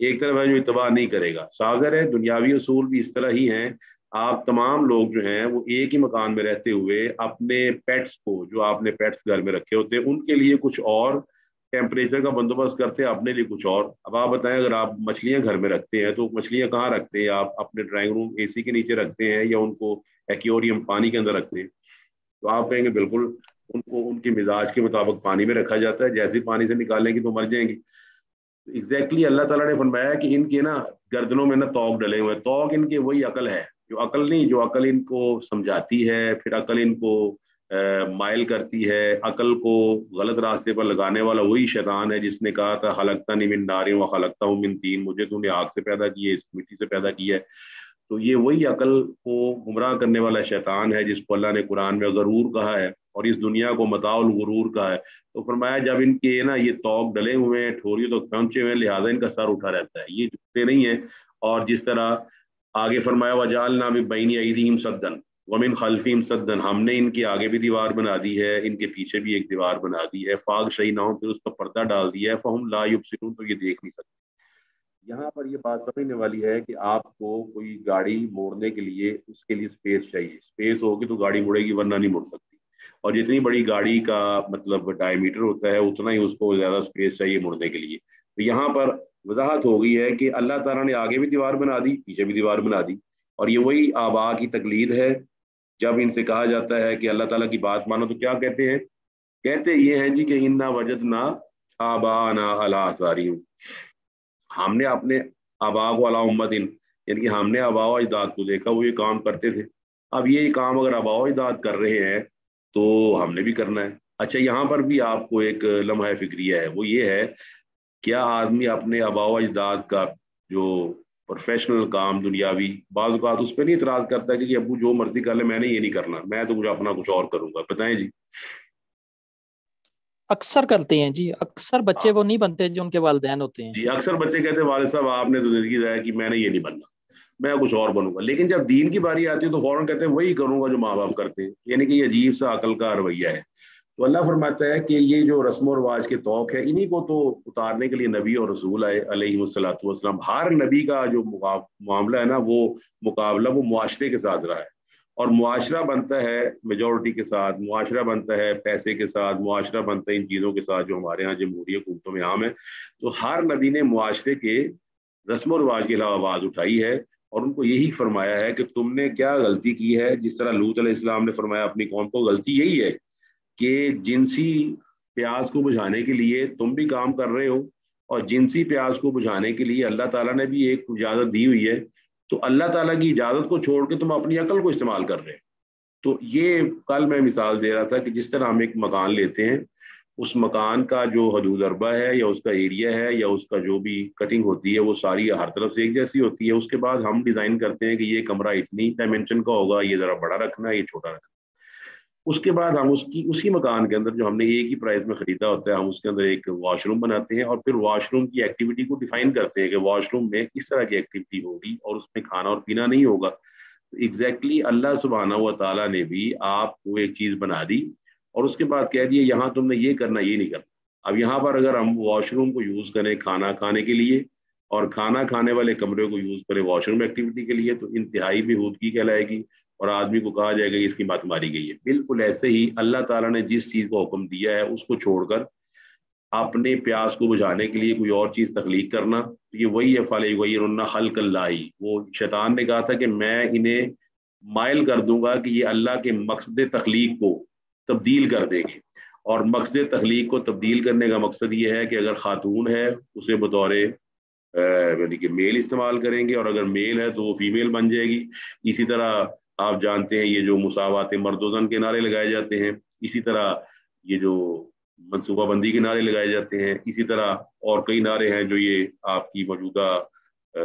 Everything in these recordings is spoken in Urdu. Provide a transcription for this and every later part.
ایک طرف ہے جو اتباع نہیں کرے گا. ظاہر ہے دنیاوی اصول بھی اس طرح ہی ہیں. آپ تمام لوگ جو ہیں وہ ایک ہی مکان میں رہتے ہوئے اپنے پیٹس کو، جو آپ نے پیٹس گھر میں رکھے ہوتے ہیں، ان کے لیے کچھ اور ٹیمپریچر کا بندوبست کرتے ہیں، اپنے لیے کچھ اور. اب آپ بتائیں اگر آپ مچھلیاں گھر میں رکھتے ہیں تو مچھلیاں کہاں رکھتے ہیں؟ آپ اپنے ڈرائنگ روم اے سی کے نیچے رکھتے ہیں یا ان کو ایکیوریم پانی کے اندر رکھتے ہیں؟ تو آپ کہیں گے بالکل ان کو ان کے مزاج کے مطابق پانی میں رکھا جاتا ہے، جیسے پانی سے نکالیں گی تو مر جائیں گی. ایگزیکٹلی اللہ تعالیٰ نے فرمایا کہ ان کے نا گردنوں میں نا توق ڈلے ہوئے ہیں. توق ان کے وہی عقل ہے، جو عقل نہیں، جو عقل ان کو سمجھاتی ہے، پھر عقل ان کو مائل کرتی ہے. عقل کو غلط راستے پر لگانے والا وہی شیطان ہے جس نے کہا تھا خلقتنی من نار وخلقتہ من طین، مجھے تو نے آگ سے پیدا کی ہے، اس مٹی سے پیدا کی ہے. تو یہ وہی عقل کو گمراہ کرنے والا شیطان ہے جس کو اللہ نے قرآن میں غرور کہا ہے اور اس دنیا کو متاع الغرور کہا ہے. تو فرمایا جب ان کے نا یہ توق ڈلے ہوئے ہیں، ٹھوریوں تک پہنچے ہوئے ہیں، لہٰذا ان کا سر اٹھا رہتا ہے، یہ جھکتے نہیں ہیں. اور جس طرح آگے فرمایا وجعلنا من بین ایدیہم سدا ومن خلفہم سدا، ہم نے ان کے آگے بھی دیوار بنا دی ہے، ان کے پیچھے بھی ایک دیوار بنا دی ہے. فاغشیناہم، پھر اس پر پردہ ڈال دیا ہے. فہم لا یبصرون، تو یہ دیکھ نہیں سکتے. یہاں پر یہ بات سمجھنے والی ہے کہ آپ کو کوئی گاڑی موڑنے کے لیے اس کے لیے اسپیس چاہیے. اسپیس ہوگی تو گاڑی مڑے گی، ورنہ نہیں مڑ سکتی. اور جتنی بڑی گاڑی کا مطلب ڈائی میٹر ہوتا ہے اتنا ہی اس کو زیادہ اسپیس چاہیے مڑنے کے لیے. تو یہاں پر وضاحت ہو گئی ہے کہ اللہ تعالیٰ نے آگے بھی دیوار بنا دی، پیچھے بھی دیوار بنا دی. اور یہ وہی آبا کی تقلید ہے. جب ان سے کہا جاتا ہے کہ اللہ تعالیٰ کی بات مانو تو کیا کہتے ہیں؟ کہتے یہ ہیں جی کہ انا وجدنا آباءنا علی آثارہم، ہم نے اپنے آبا کو علی امتن، یعنی کہ ہم نے آبا و اجداد کو دیکھا وہ یہ کام کرتے تھے. اب یہ کام اگر آبا و اجداد کر رہے ہیں تو ہم نے بھی کرنا ہے. اچھا یہاں پر بھی آپ کو ایک لمحہ فکریہ ہے، وہ یہ ہے کیا آدمی اپنے آبا و اجداد کا جو پروفیشنل کام دنیاوی بعض اوقات اس پہ نہیں اعتراض کرتا کہ ابو جو مرضی کر لے، میں نے یہ نہیں کرنا، میں تو مجھے اپنا کچھ اور کروں گا؟ بتائیں جی. اکثر کرتے ہیں جی، اکثر بچے وہ نہیں بنتے جو ان کے والدین ہوتے ہیں. جی اکثر بچے کہتے ہیں والد صاحب آپ نے تو زندگی ضائع کی، میں نے یہ نہیں بننا، میں کچھ اور بنوں گا. لیکن جب دین کی باری آتی ہے تو فوراً کہتے ہیں وہی کروں گا جو ماں باپ کرتے ہیں. یعنی کہ یہ عجیب سا عقل کا رویہ ہے. تو اللہ فرماتا ہے کہ یہ جو رسم و رواج کے توق ہے انہی کو تو اتارنے کے لیے نبی اور رسول آئے علیہ الصلوۃ والسلام. ہر نبی کا جو معاملہ ہے نا وہ مقابلہ وہ معاشرے کے ساتھ رہا ہے. اور معاشرہ بنتا ہے میجورٹی کے ساتھ، معاشرہ بنتا ہے پیسے کے ساتھ، معاشرہ بنتا ہے ان چیزوں کے ساتھ جو ہمارے ہاں جمہوری حکومتوں میں عام ہے. تو ہر نبی نے معاشرے کے رسم و رواج کے علاوہ آواز اٹھائی ہے اور ان کو یہی فرمایا ہے کہ تم نے کیا غلطی کی ہے. جس طرح لوط علیہ السلام نے فرمایا اپنی قوم کو غلطی یہی ہے کہ جنسی پیاس کو بجھانے کے لیے تم بھی کام کر رہے ہو، اور جنسی پیاس کو بجھانے کے لیے اللہ تعالیٰ نے بھی ایک اجازت دی ہوئی ہے. تو اللہ تعالیٰ کی اجازت کو چھوڑ کے تم اپنی عقل کو استعمال کر رہے. تو یہ کل میں مثال دے رہا تھا کہ جس طرح ہم ایک مکان لیتے ہیں، اس مکان کا جو حدود اربع ہے یا اس کا ایریا ہے یا اس کا جو بھی کٹنگ ہوتی ہے وہ ساری ہر طرف سے ایک جیسی ہوتی ہے. اس کے بعد ہم ڈیزائن کرتے ہیں کہ یہ کمرہ اتنی ڈائمینشن کا ہوگا، یہ ذرا بڑا رکھنا ہے، یہ چھوٹا رکھنا ہے. اس کے بعد ہم اسی مکان کے اندر جو ہم نے ایک ہی پرائز میں خریدا ہوتا ہے ہم اس کے اندر ایک واش روم بناتے ہیں اور پھر واش روم کی ایکٹیویٹی کو ڈیفائن کرتے ہیں کہ واش روم میں کس طرح کی ایکٹیویٹی ہوگی اور اس میں کھانا اور پینا نہیں ہوگا. ایگزیکٹلی اللہ سبحانہ و تعالیٰ نے بھی آپ کو ایک چیز بنا دی اور اس کے بعد کہہ دیا یہاں تم نے یہ کرنا یہ نہیں کرنا. اب یہاں پر اگر ہم واش روم کو یوز کریں کھانا کھانے کے لیے اور کھانا کھانے والے کمرے کو یوز کریں واش روم ایکٹیویٹی کے لیے تو انتہائی بےہودگی کہلائے گی اور آدمی کو کہا جائے گا اس کی بات ماری گئی ہے. بالکل ایسے ہی اللہ تعالیٰ نے جس چیز کو حکم دیا ہے اس کو چھوڑ کر اپنے پیاس کو بجھانے کے لیے کوئی اور چیز تخلیق کرنا، یہ وہی ہے فَلَيُغَيِّرُنَّ خَلْقَ اللَّهِ. وہ شیطان نے کہا تھا کہ میں انہیں مائل کر دوں گا کہ یہ اللہ کے مقصد تخلیق کو تبدیل کر دیں گے. اور مقصد تخلیق کو تبدیل کرنے کا مقصد یہ ہے کہ اگر خاتون ہے اسے بطور یعنی کہ میل استعمال کریں گے اور اگر میل ہے تو وہ فیمیل بن جائے گی. اسی طرح آپ جانتے ہیں یہ جو مساوات مرد و زن کے نعرے لگائے جاتے ہیں، اسی طرح یہ جو منصوبہ بندی کے نعرے لگائے جاتے ہیں، اسی طرح اور کئی نعرے ہیں جو یہ آپ کی موجودہ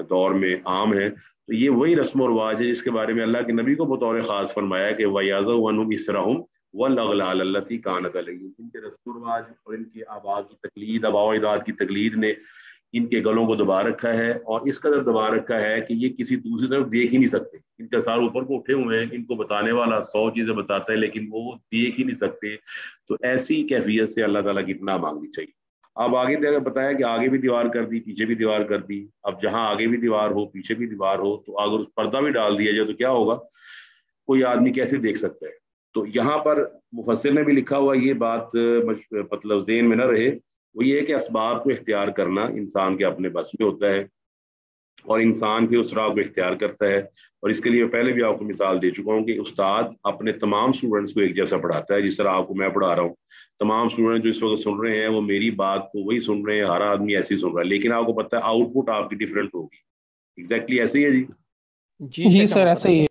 دور میں عام ہیں. تو یہ وہی رسم و رواج ہے جس کے بارے میں اللہ کے نبی کو بطور خاص فرمایا کہ وَيَعْزَوْ عَنْهُمْ إِسْرَهُمْ وَالْأَغْلَالَ الَّتِي كَانَتْ عَلَيْهِمْ. ان کے رسم و رواج اور ان کے آبا کی تقلید، آبا و اجداد کی تقلید نے ان کے گلوں کو دبا رکھا ہے اور اس قدر دبا رکھا ہے کہ یہ کسی دوسری طرف دیکھ ہی نہیں سکتے. ان کے سار اوپر کو اٹھے ہوئے ہیں، ان کو بتانے والا 100 چیزیں بتاتا ہے لیکن وہ دیکھ ہی نہیں سکتے. تو ایسی کیفیت سے اللہ تعالیٰ کی پناہ مانگنی چاہیے. اب آگے بتایا کہ آگے بھی دیوار کر دی پیچھے بھی دیوار کر دی. اب جہاں آگے بھی دیوار ہو پیچھے بھی دیوار ہو تو اگر اس پردہ بھی ڈال دیا جائے تو کیا ہوگا, کوئی آدمی کیسے دیکھ سکتا ہے. تو یہاں پر مفسر نے بھی لکھا ہوا یہ بات مطلب ذہن میں نہ رہے, وہ یہ ہے کہ اسباب کو اختیار کرنا انسان کے اپنے بس میں ہوتا ہے اور انسان پھر اس راہ کو اختیار کرتا ہے. اور اس کے لیے پہلے بھی آپ کو مثال دے چکا ہوں کہ استاد اپنے تمام اسٹوڈنٹس کو ایک جیسا پڑھاتا ہے, جس طرح آپ کو میں پڑھا رہا ہوں. تمام اسٹوڈنٹ جو اس وقت سن رہے ہیں وہ میری بات کو وہی سن رہے ہیں, ہر آدمی ایسے ہی سن رہا ہے, لیکن آپ کو پتہ ہے آؤٹ پٹ آپ کی ڈفرینٹ ہوگی. ایگزیکٹلی ایسے ہی ہے جی. جی سر ایسا ہی ہے.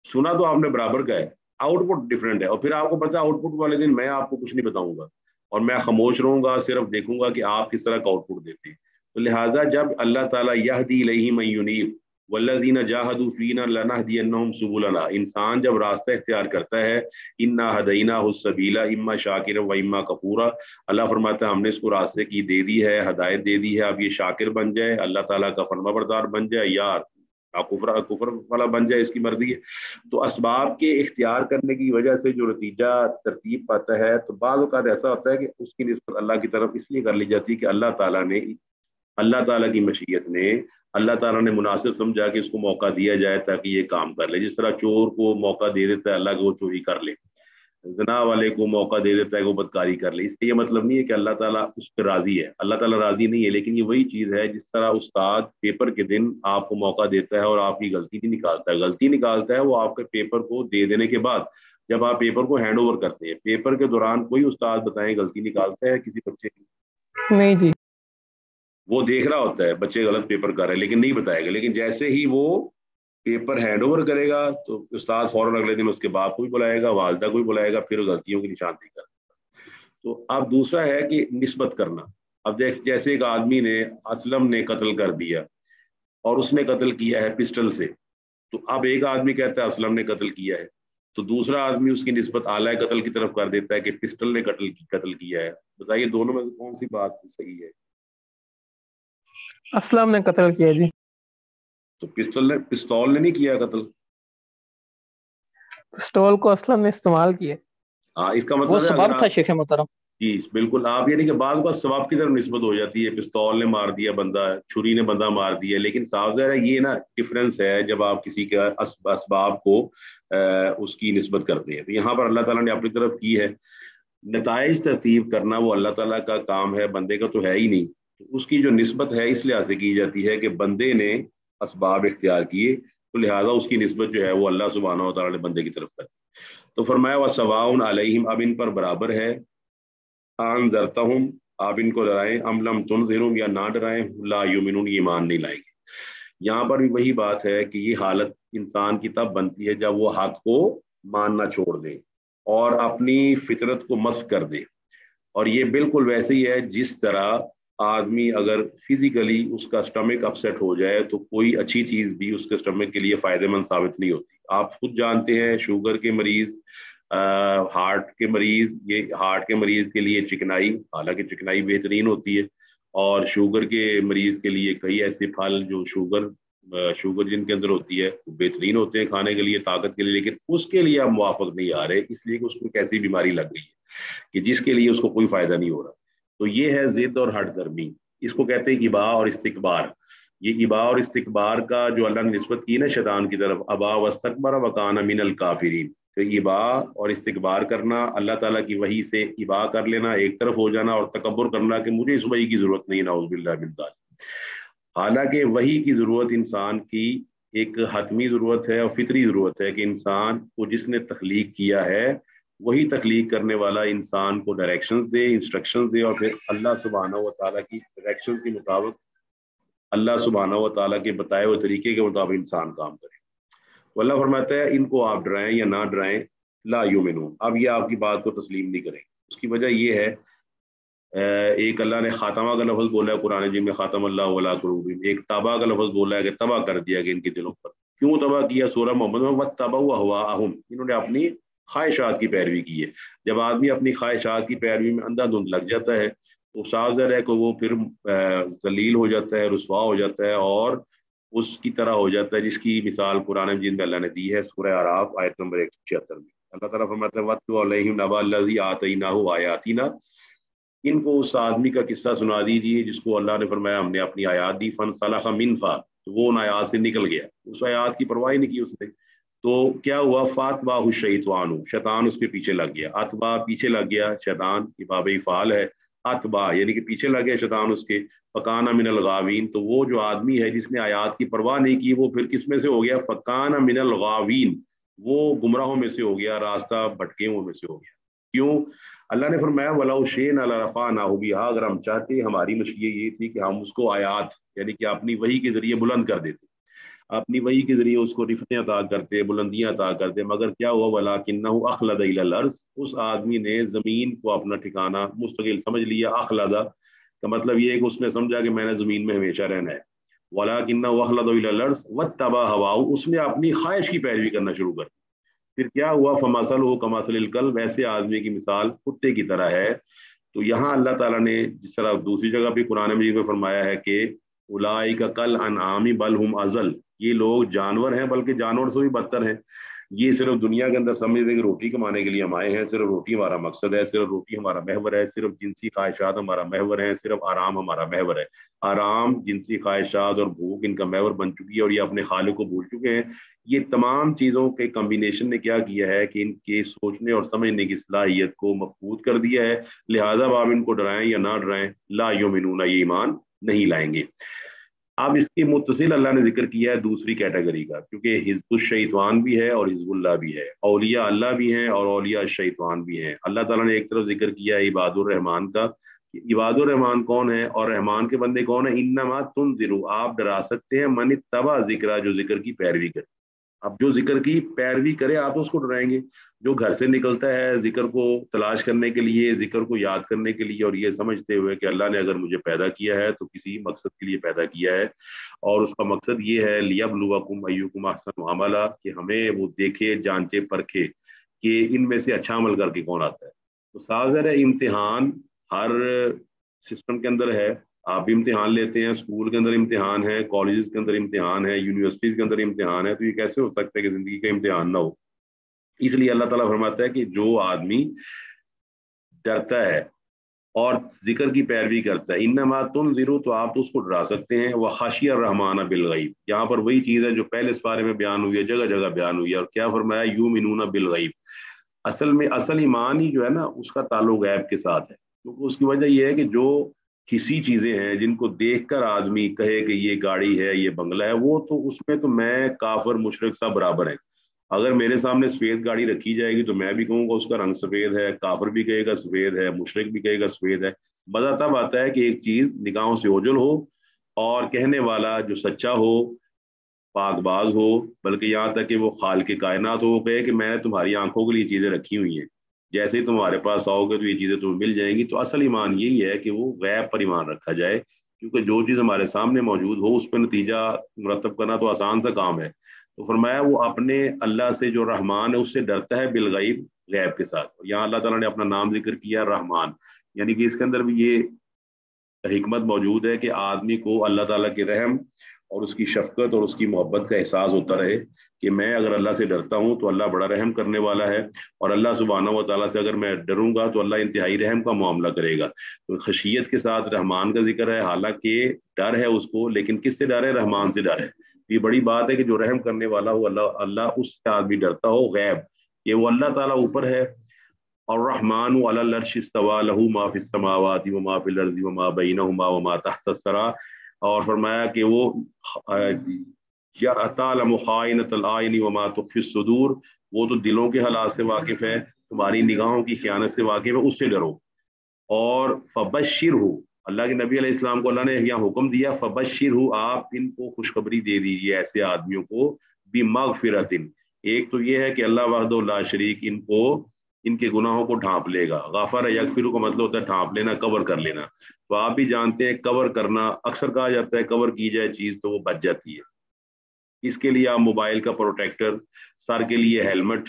سنا تو آپ نے برابر کا ہے, آؤٹ پٹ ڈفرینٹ ہے. اور پھر آپ کو پتا آؤٹ پٹ والے دن میں آپ کو کچھ نہیں بتاؤں گا اور میں خاموش رہوں گا, صرف دیکھوں گا کہ آپ کس طرح کا آؤٹ پٹ دیتے ہیں. تو لہٰذا جب اللہ تعالیٰ یہدی الیہ من ینیب والذین جاہدوا فینا لنہدینہم سبلنا, انسان جب راستہ اختیار کرتا ہے, انا ہدیناہ السبیل اما شاکرا و اما کفورا, اللہ فرماتا ہے ہم نے اس کو راستے کی دے دی ہے, ہدایت دے دی ہے, اب یہ شاکر بن جائے, اللہ تعالیٰ کا فرما بردار بن جائے, یا کفر والا بن جائے, اس کی مرضی ہے. تو اسباب کے اختیار کرنے کی وجہ سے جو نتیجہ ترتیب پاتا ہے, تو بعض اوقات ایسا ہوتا ہے کہ اس کی نسبت اللہ کی طرف اس لیے کر لی جاتی ہے کہ اللہ تعالیٰ کی مشیت نے, اللہ تعالیٰ نے مناسب سمجھا کہ اس کو موقع دیا جائے تاکہ یہ کام کر لے. جس طرح چور کو موقع دے دیتا ہے اللہ کو وہ چوری کر لے, زنا والے کو موقع دے دیتا ہے کہ وہ بدکاری کر لے. اس کا یہ مطلب نہیں ہے کہ اللہ تعالیٰ اس پہ راضی ہے, اللہ تعالیٰ راضی نہیں ہے, لیکن یہ وہی چیز ہے جس طرح استاد پیپر کے دن آپ کو موقع دیتا ہے اور آپ کی غلطی نہیں نکالتا ہے. غلطی نکالتا ہے وہ آپ کے پیپر کو دے دینے کے بعد, جب آپ پیپر کو ہینڈ اوور کرتے ہیں. پیپر کے دوران کوئی استاد بتائیں غلطی نکالتا ہے کسی بچے کی؟ نہیں جی. وہ دیکھ رہا ہوتا ہے بچے غلط پیپر کر رہے ہیں لیکن نہیں بتائے گا. لیکن جیسے ہی وہ پیپر ہینڈ اوور کرے گا تو استاد فوراً اگلے دن اس کے باپ کو بھی بلائے گا, والدہ کو بھی بلائے گا, پھر غلطیوں کی نشاندہی کرے گا. تو اب دوسرا ہے کہ نسبت کرنا. اب جیسے ایک آدمی نے, اسلم نے قتل کر دیا اور اس نے قتل کیا ہے پسٹل سے, تو اب ایک آدمی کہتا ہے اسلم نے قتل کیا ہے, تو دوسرا آدمی اس کی نسبت اعلی قتل کی طرف کر دیتا ہے کہ پسٹل نے قتل کیا ہے. بتائیے دونوں میں کون سی بات صحیح ہے؟ اسلم نے قتل کیا جی. تو پستول نے نہیں کیا قتل, پسٹول کو اسلم نے استعمال کیا. ہاں اس کا وہ مطلب ہے سبب تھا شیخ محترم. جی بالکل. آپ یعنی کہ بعض کا ثواب کی طرف نسبت ہو جاتی ہے, پستول نے مار دیا بندہ, چھری نے بندہ مار دیا, لیکن صاف ظاہر ہے یہ نا ڈفرینس ہے جب آپ کسی کا اسباب کو اس کی نسبت کرتے ہیں. تو یہاں پر اللہ تعالیٰ نے اپنی طرف کی ہے. نتائج ترتیب کرنا وہ اللہ تعالیٰ کا کام ہے, بندے کا تو ہے ہی نہیں. اس کی جو نسبت ہے اس لحاظ سے کی جاتی ہے کہ بندے نے اسباب اختیار کیے, تو لہٰذا اس کی نسبت جو ہے وہ اللہ سبحانہ و تعالیٰ نے بندے کی طرف کر. تو فرمایا وَسَوَاءٌ عَلَيْهِمْ, اب ان پر برابر ہے, انذرتہم, آپ ان کو ڈرائیں, ام لم تنذرہم, یا نہ ڈرائیں, لا یؤمنون, ایمان نہیں لائیں گے. یہاں پر بھی وہی بات ہے کہ یہ حالت انسان کی تب بنتی ہے جب وہ حق کو ماننا چھوڑ دے اور اپنی فطرت کو مسخ کر دے. اور یہ بالکل ویسے ہی ہے جس طرح آدمی اگر فزیکلی اس کا اسٹمک اپسیٹ ہو جائے تو کوئی اچھی چیز بھی اس کے اسٹمک کے لیے فائدہ مند ثابت نہیں ہوتی. آپ خود جانتے ہیں شوگر کے مریض, ہارٹ کے مریض, یہ ہارٹ کے مریض کے لیے چکنائی, حالانکہ چکنائی بہترین ہوتی ہے, اور شوگر کے مریض کے لیے کئی ایسے پھل جو شوگر جن کے اندر ہوتی ہے وہ بہترین ہوتے ہیں کھانے کے لیے, طاقت کے لیے, لیکن اس کے لیے آپ موافق نہیں آ رہے اس لیے کہ اس کو ایسی بیماری لگ گئی ہے کہ جس کے لیے اس کو کوئی فائدہ نہیں ہو رہا. تو یہ ہے ضد اور ہٹ درمی, اس کو کہتے ہیں اباء اور استکبار. یہ اباء اور استکبار کا جو اللہ نے نسبت کی نا شیطان کی طرف, ابا واستکبر وکان من الکافرین, تو اباء اور استکبار کرنا, اللہ تعالیٰ کی وحی سے اباء کر لینا, ایک طرف ہو جانا, اور تکبر کرنا کہ مجھے اس وحی کی ضرورت نہیں, نعوذ باللہ من ذالک. حالانکہ وحی کی ضرورت انسان کی ایک حتمی ضرورت ہے اور فطری ضرورت ہے کہ انسان کو جس نے تخلیق کیا ہے وہی تخلیق کرنے والا انسان کو ڈائریکشنز دے, انسٹرکشنز دے, اور پھر اللہ سبحانہ و تعالیٰ کی ڈائریکشن کے مطابق, اللہ سبحانہ و تعالیٰ کے بتائے ہوئے طریقے کے مطابق انسان کام کرے. اللہ فرماتا ہے ان کو آپ ڈرائیں یا نہ ڈرائیں, لا یؤمنون, اب یہ آپ کی بات کو تسلیم نہیں کریں. اس کی وجہ یہ ہے, ایک اللہ نے خاتمہ کا لفظ بولا ہے قرآن جی میں, خاتم اللہ علی قلوبہم, ایک تباہ کا لفظ بولا ہے کہ تباہ کر دیا گیا ان کے دلوں پر. کیوں تباہ کیا؟ سورہ محمد میں واتبعوا اہواءہم, انہوں نے اپنی خواہشات کی پیروی کی ہے. جب آدمی اپنی خواہشات کی پیروی میں اندھا دھند لگ جاتا ہے تو صاف ظاہر ہے کہ وہ پھر ذلیل ہو جاتا ہے, رسوا ہو جاتا ہے, اور اس کی طرح ہو جاتا ہے جس کی مثال قرآن مجید میں اللہ نے دی ہے سورہ اعراف آیت نمبر 176 میں. اللہ تعالیٰ فرماتا ہے وَاتْلُ عَلَيْهِمْ نَبَأَ الَّذِي آتَيْنَاهُ آیَاتِنَا, ان کو اس آدمی کا قصہ سنا دیجیے جس کو اللہ نے فرمایا ہم نے اپنی آیات دی، فن سلخ منفا، تو وہ ان آیات سے نکل گیا، اس آیات کی پرواہ نہیں کی اس نے، تو کیا ہوا، فاتبہ الشیطان، شیطان اس کے پیچھے لگ گیا، اتبا پیچھے لگ گیا، شیطان کی باب فعال ہے، اتبا یعنی کہ پیچھے لگ گیا شیطان اس کے، فکان من الغاوین، تو وہ جو آدمی ہے جس نے آیات کی پرواہ نہیں کی وہ پھر کس میں سے ہو گیا، فکان من الغاوین، وہ گمراہوں میں سے ہو گیا، راستہ بھٹکے ہوئے میں سے ہو گیا۔ کیوں؟ اللہ نے فرمایا وَلَوْ شِئْنَا لَرَفَعْنَاهُ بِهَا، اگر ہم چاہتے، ہماری مشیت یہ تھی کہ ہم اس کو آیات یعنی کہ اپنی وحی کے ذریعے بلند کر دیتے، اپنی وحی کے ذریعے اس کو رفتیں عطا کرتے، بلندیاں عطا کرتے، مگر کیا ہوا، وَلَٰكِنَّهُ أَخْلَدَ إِلَى الْأَرْضِ، اس آدمی نے زمین کو اپنا ٹھکانہ مستقل سمجھ لیا، اخلدا کا مطلب یہ ہے کہ اس نے سمجھا کہ میں نے زمین میں ہمیشہ رہنا ہے، وَلَٰكِنَّهُ أَخْلَدَ إِلَى الْأَرْضِ وَاتَّبَعَ هَوَاهُ، اس نے اپنی خواہش کی پیروی کرنا شروع کر، پھر کیا ہوا، فَمَثَلُهُ كَمَثَلِ الْكَلْبِ، ویسے آدمی کی مثال کتے کی طرح ہے۔ تو یہاں اللہ تعالیٰ نے جس طرح دوسری جگہ بھی قرآن مجید میں فرمایا ہے کہ اولئک کالانعام بل ہم اضل، یہ لوگ جانور ہیں بلکہ جانور سے بھی بدتر ہیں، یہ صرف دنیا کے اندر سمجھ دیں کہ روٹی کمانے کے لیے ہم آئے ہیں، صرف روٹی ہمارا مقصد ہے، صرف روٹی ہمارا محور ہے، صرف جنسی خواہشات ہمارا محور ہے، صرف آرام ہمارا محور ہے، آرام، جنسی خواہشات اور بھوک ان کا محور بن چکی ہے، اور یہ اپنے خالق کو بھول چکے ہیں۔ یہ تمام چیزوں کے کمبینیشن نے کیا کیا ہے کہ ان کے سوچنے اور سمجھنے کی صلاحیت کو مفقود کر دیا ہے، لہذا آپ ان کو ڈرائیں یا نہ ڈرائیں، لا یؤمنون، یہ ایمان نہیں لائیں گے۔ اب اس کی متصل اللہ نے ذکر کیا ہے دوسری کیٹیگری کا، کیونکہ حزب الشیطان بھی ہے اور حزب اللہ بھی ہے، اولیاء اللہ بھی ہیں اور اولیاء الشیطان بھی ہیں۔ اللہ تعالیٰ نے ایک طرف ذکر کیا ہے عباد الرحمان کا، عباد الرحمان کون ہے اور رحمان کے بندے کون ہیں، انما تنذر، آپ ڈرا سکتے ہیں، من اتبع ذکر، جو ذکر کی پیروی کرے، اب جو ذکر کی پیروی کرے آپ اس کو ڈرائیں گے، جو گھر سے نکلتا ہے ذکر کو تلاش کرنے کے لیے، ذکر کو یاد کرنے کے لیے، اور یہ سمجھتے ہوئے کہ اللہ نے اگر مجھے پیدا کیا ہے تو کسی مقصد کے لیے پیدا کیا ہے، اور اس کا مقصد یہ ہے لیبلوکم ایکم احسن عملا، کہ ہمیں وہ دیکھے، جانچے، پرکھے کہ ان میں سے اچھا عمل کر کے کون آتا ہے۔ تو ظاہر ہے امتحان ہر سسٹم کے اندر ہے، آپ بھی امتحان لیتے ہیں، اسکول کے اندر امتحان ہے، کالجز کے اندر امتحان ہے، یونیورسٹیز کے اندر امتحان ہے، تو یہ کیسے ہو سکتا ہے کہ زندگی کا امتحان نہ ہو؟ اس لیے اللہ تعالیٰ فرماتا ہے کہ جو آدمی ڈرتا ہے اور ذکر کی پیروی کرتا ہے، انما تنذر، تو آپ تو اس کو ڈرا سکتے ہیں، وخشی الرحمن بالغیب، یہاں پر وہی چیز ہے جو پہلے اس بارے میں بیان ہوئی ہے، جگہ جگہ بیان ہوئی ہے، اور کیا فرمایا، یؤمنون بالغیب، اصل میں اصل ایمان ہی جو ہے نا اس کا تعلق غیب کے ساتھ ہے، کیونکہ اس کی وجہ یہ ہے کہ جو کسی چیزیں ہیں جن کو دیکھ کر آدمی کہے کہ یہ گاڑی ہے، یہ بنگلہ ہے، وہ تو اس میں تو میں کافر مشرک سب برابر ہیں، اگر میرے سامنے سفید گاڑی رکھی جائے گی تو میں بھی کہوں گا اس کا رنگ سفید ہے، کافر بھی کہے گا سفید ہے، مشرک بھی کہے گا سفید ہے۔ مزہ تب آتا ہے کہ ایک چیز نگاہوں سے اوجھل ہو اور کہنے والا جو سچا ہو، پاک باز ہو، بلکہ یہاں تک کہ وہ خالق کائنات ہو، وہ کہے کہ میں نے تمہاری آنکھوں کے لیے چیزیں رکھی ہوئی ہیں، جیسے ہی تمہارے پاس آؤ گے تو یہ چیزیں تمہیں مل جائیں گی۔ تو اصل ایمان یہی ہے کہ وہ غیب پر ایمان رکھا جائے، کیونکہ جو چیز ہمارے سامنے موجود ہو اس پہ نتیجہ مرتب کرنا تو آسان سا کام ہے۔ تو فرمایا وہ اپنے اللہ سے جو رحمان ہے اس سے ڈرتا ہے بالغیب، غیب کے ساتھ۔ یہاں اللہ تعالیٰ نے اپنا نام ذکر کیا رحمان، یعنی کہ اس کے اندر بھی یہ حکمت موجود ہے کہ آدمی کو اللہ تعالیٰ کے رحم اور اس کی شفقت اور اس کی محبت کا احساس ہوتا رہے کہ میں اگر اللہ سے ڈرتا ہوں تو اللہ بڑا رحم کرنے والا ہے، اور اللہ سبحانہ و تعالیٰ سے اگر میں ڈروں گا تو اللہ انتہائی رحم کا معاملہ کرے گا۔ تو خشیت کے ساتھ رحمان کا ذکر ہے، حالانکہ ڈر ہے اس کو، لیکن کس سے ڈر ہے؟ رحمان سے ڈر ہے۔ یہ بڑی بات ہے کہ جو رحم کرنے والا ہو اللہ اس سے آدمی ڈرتا ہو، غیب یہ وہ اللہ تعالیٰ اوپر ہے، الرحمن علی العرش استوى له ما فی السماوات وما فی الارض وما بینہما وما تحت الثری، اور فرمایا کہ وہ تعلم خائنۃ الاعین وما تخفی الصدور، وہ تو دلوں کے حالات سے واقف ہے، تمہاری نگاہوں کی خیانت سے واقف ہے، اس سے ڈرو۔ اور فبشرہ، اللہ کے نبی علیہ السلام کو اللہ نے یہاں حکم دیا، فبشرہ، آپ ان کو خوشخبری دے دیجیے ایسے آدمیوں کو، بمغفرۃ، ایک تو یہ ہے کہ اللہ وحدہ لا شریک ان کے گناہوں کو ڈھانپ لے گا، غفر یغفر کا مطلب ہوتا ہے ڈھانپ لینا، کور کر لینا، تو آپ بھی جانتے ہیں کور کرنا، اکثر کہا جاتا ہے کور کی جائے چیز تو وہ بچ جاتی ہے، اس کے لیے آپ موبائل کا پروٹیکٹر، سر کے لیے ہیلمٹ،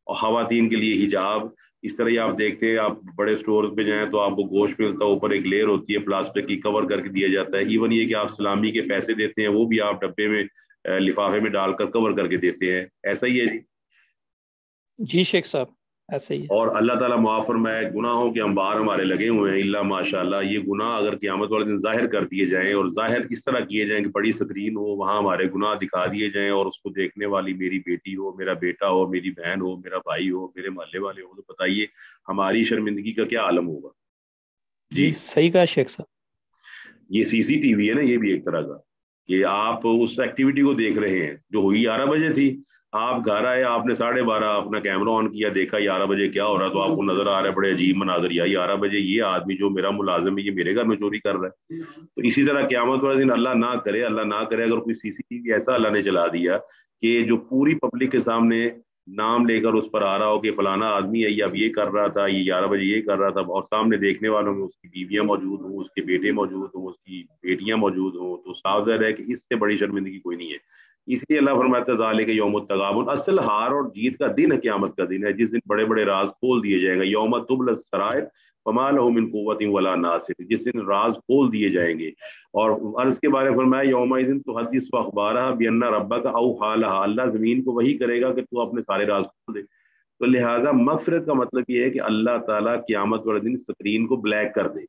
اور خواتین کے لیے حجاب، اس طرح ہی آپ دیکھتے ہیں، آپ بڑے سٹورز پہ جائیں تو آپ کو گوشت ملتا ہے، اوپر ایک لیئر ہوتی ہے پلاسٹک کی، کور کر کے دیا جاتا ہے، ایون یہ کہ آپ سلامی کے پیسے دیتے ہیں وہ بھی آپ ڈبے میں لفافے میں ڈال کر کور کر کے دیتے ہیں، ایسا ہی ہے جی؟ جی شیخ صاحب، ایسے ہی ہے. اور اللہ تعالیٰ معاف فرمائے گناہوں کے انبار ہمارے لگے ہوئے ہیں الا ماشاء اللہ. یہ گناہ اگر قیامت والے دن ظاہر کر دیے جائیں اور ظاہر اس طرح کیے جائیں کہ بڑی سکرین ہو, وہاں ہمارے گناہ دکھا دیے جائیں اور اس کو دیکھنے والی میری بیٹی ہو, میرا بیٹا ہو, میری بہن ہو, میرا بھائی ہو, میرے محلے والے ہو, تو بتائیے ہماری شرمندگی کا کیا عالم ہوگا. جی صحیح کہا شیخ صاحب. یہ سی سی ٹی وی ہے نا, یہ بھی ایک طرح کا کہ آپ اس ایکٹیویٹی کو دیکھ رہے ہیں جو ہوئی 11 بجے تھی. آپ گھر آئے, آپ نے 12:30 اپنا کیمرہ آن کیا, دیکھا 11 بجے کیا ہو رہا, تو آپ کو نظر آ رہا ہے بڑے عجیب مناظر, یا 11 بجے یہ آدمی جو میرا ملازم ہے یہ میرے گھر میں چوری کر رہا ہے. تو اسی طرح قیامت والے دن اللہ نہ کرے اگر کوئی سی سی ٹی وی ایسا اللہ نے چلا دیا کہ جو پوری پبلک کے سامنے نام لے کر اس پر آ رہا ہو کہ فلانا آدمی ہے, یہ اب یہ کر رہا تھا, یہ 11 بجے یہ کر رہا تھا, اور سامنے دیکھنے والوں میں اس کی بیویاں موجود ہوں, اس کے بیٹے موجود ہوں, اس کی بیٹیاں موجود ہوں, تو صاف ظاہر ہے کہ اس سے بڑی شرمندگی کوئی نہیں ہے. اس لیے اللہ فرماتا ہے ذالک یوم التغابن, اصل ہار اور جیت کا دن ہے قیامت کا دن ہے, جس دن بڑے بڑے راز کھول دیے جائیں گے. یوم تبلی السرائر فما لہ من قوت ولا ناصر, جس دن راز کھول دیے جائیں گے. اور عرض کے بارے میں فرمایا یومئذ تحدث اخبارها بان ربک اوحی لها, اللہ زمین کو وہی کرے گا کہ تو اپنے سارے راز کھول دے. تو لہٰذا مغفرت کا مطلب یہ ہے کہ اللہ تعالیٰ قیامت والے دن اسکرین کو بلیک کر دے.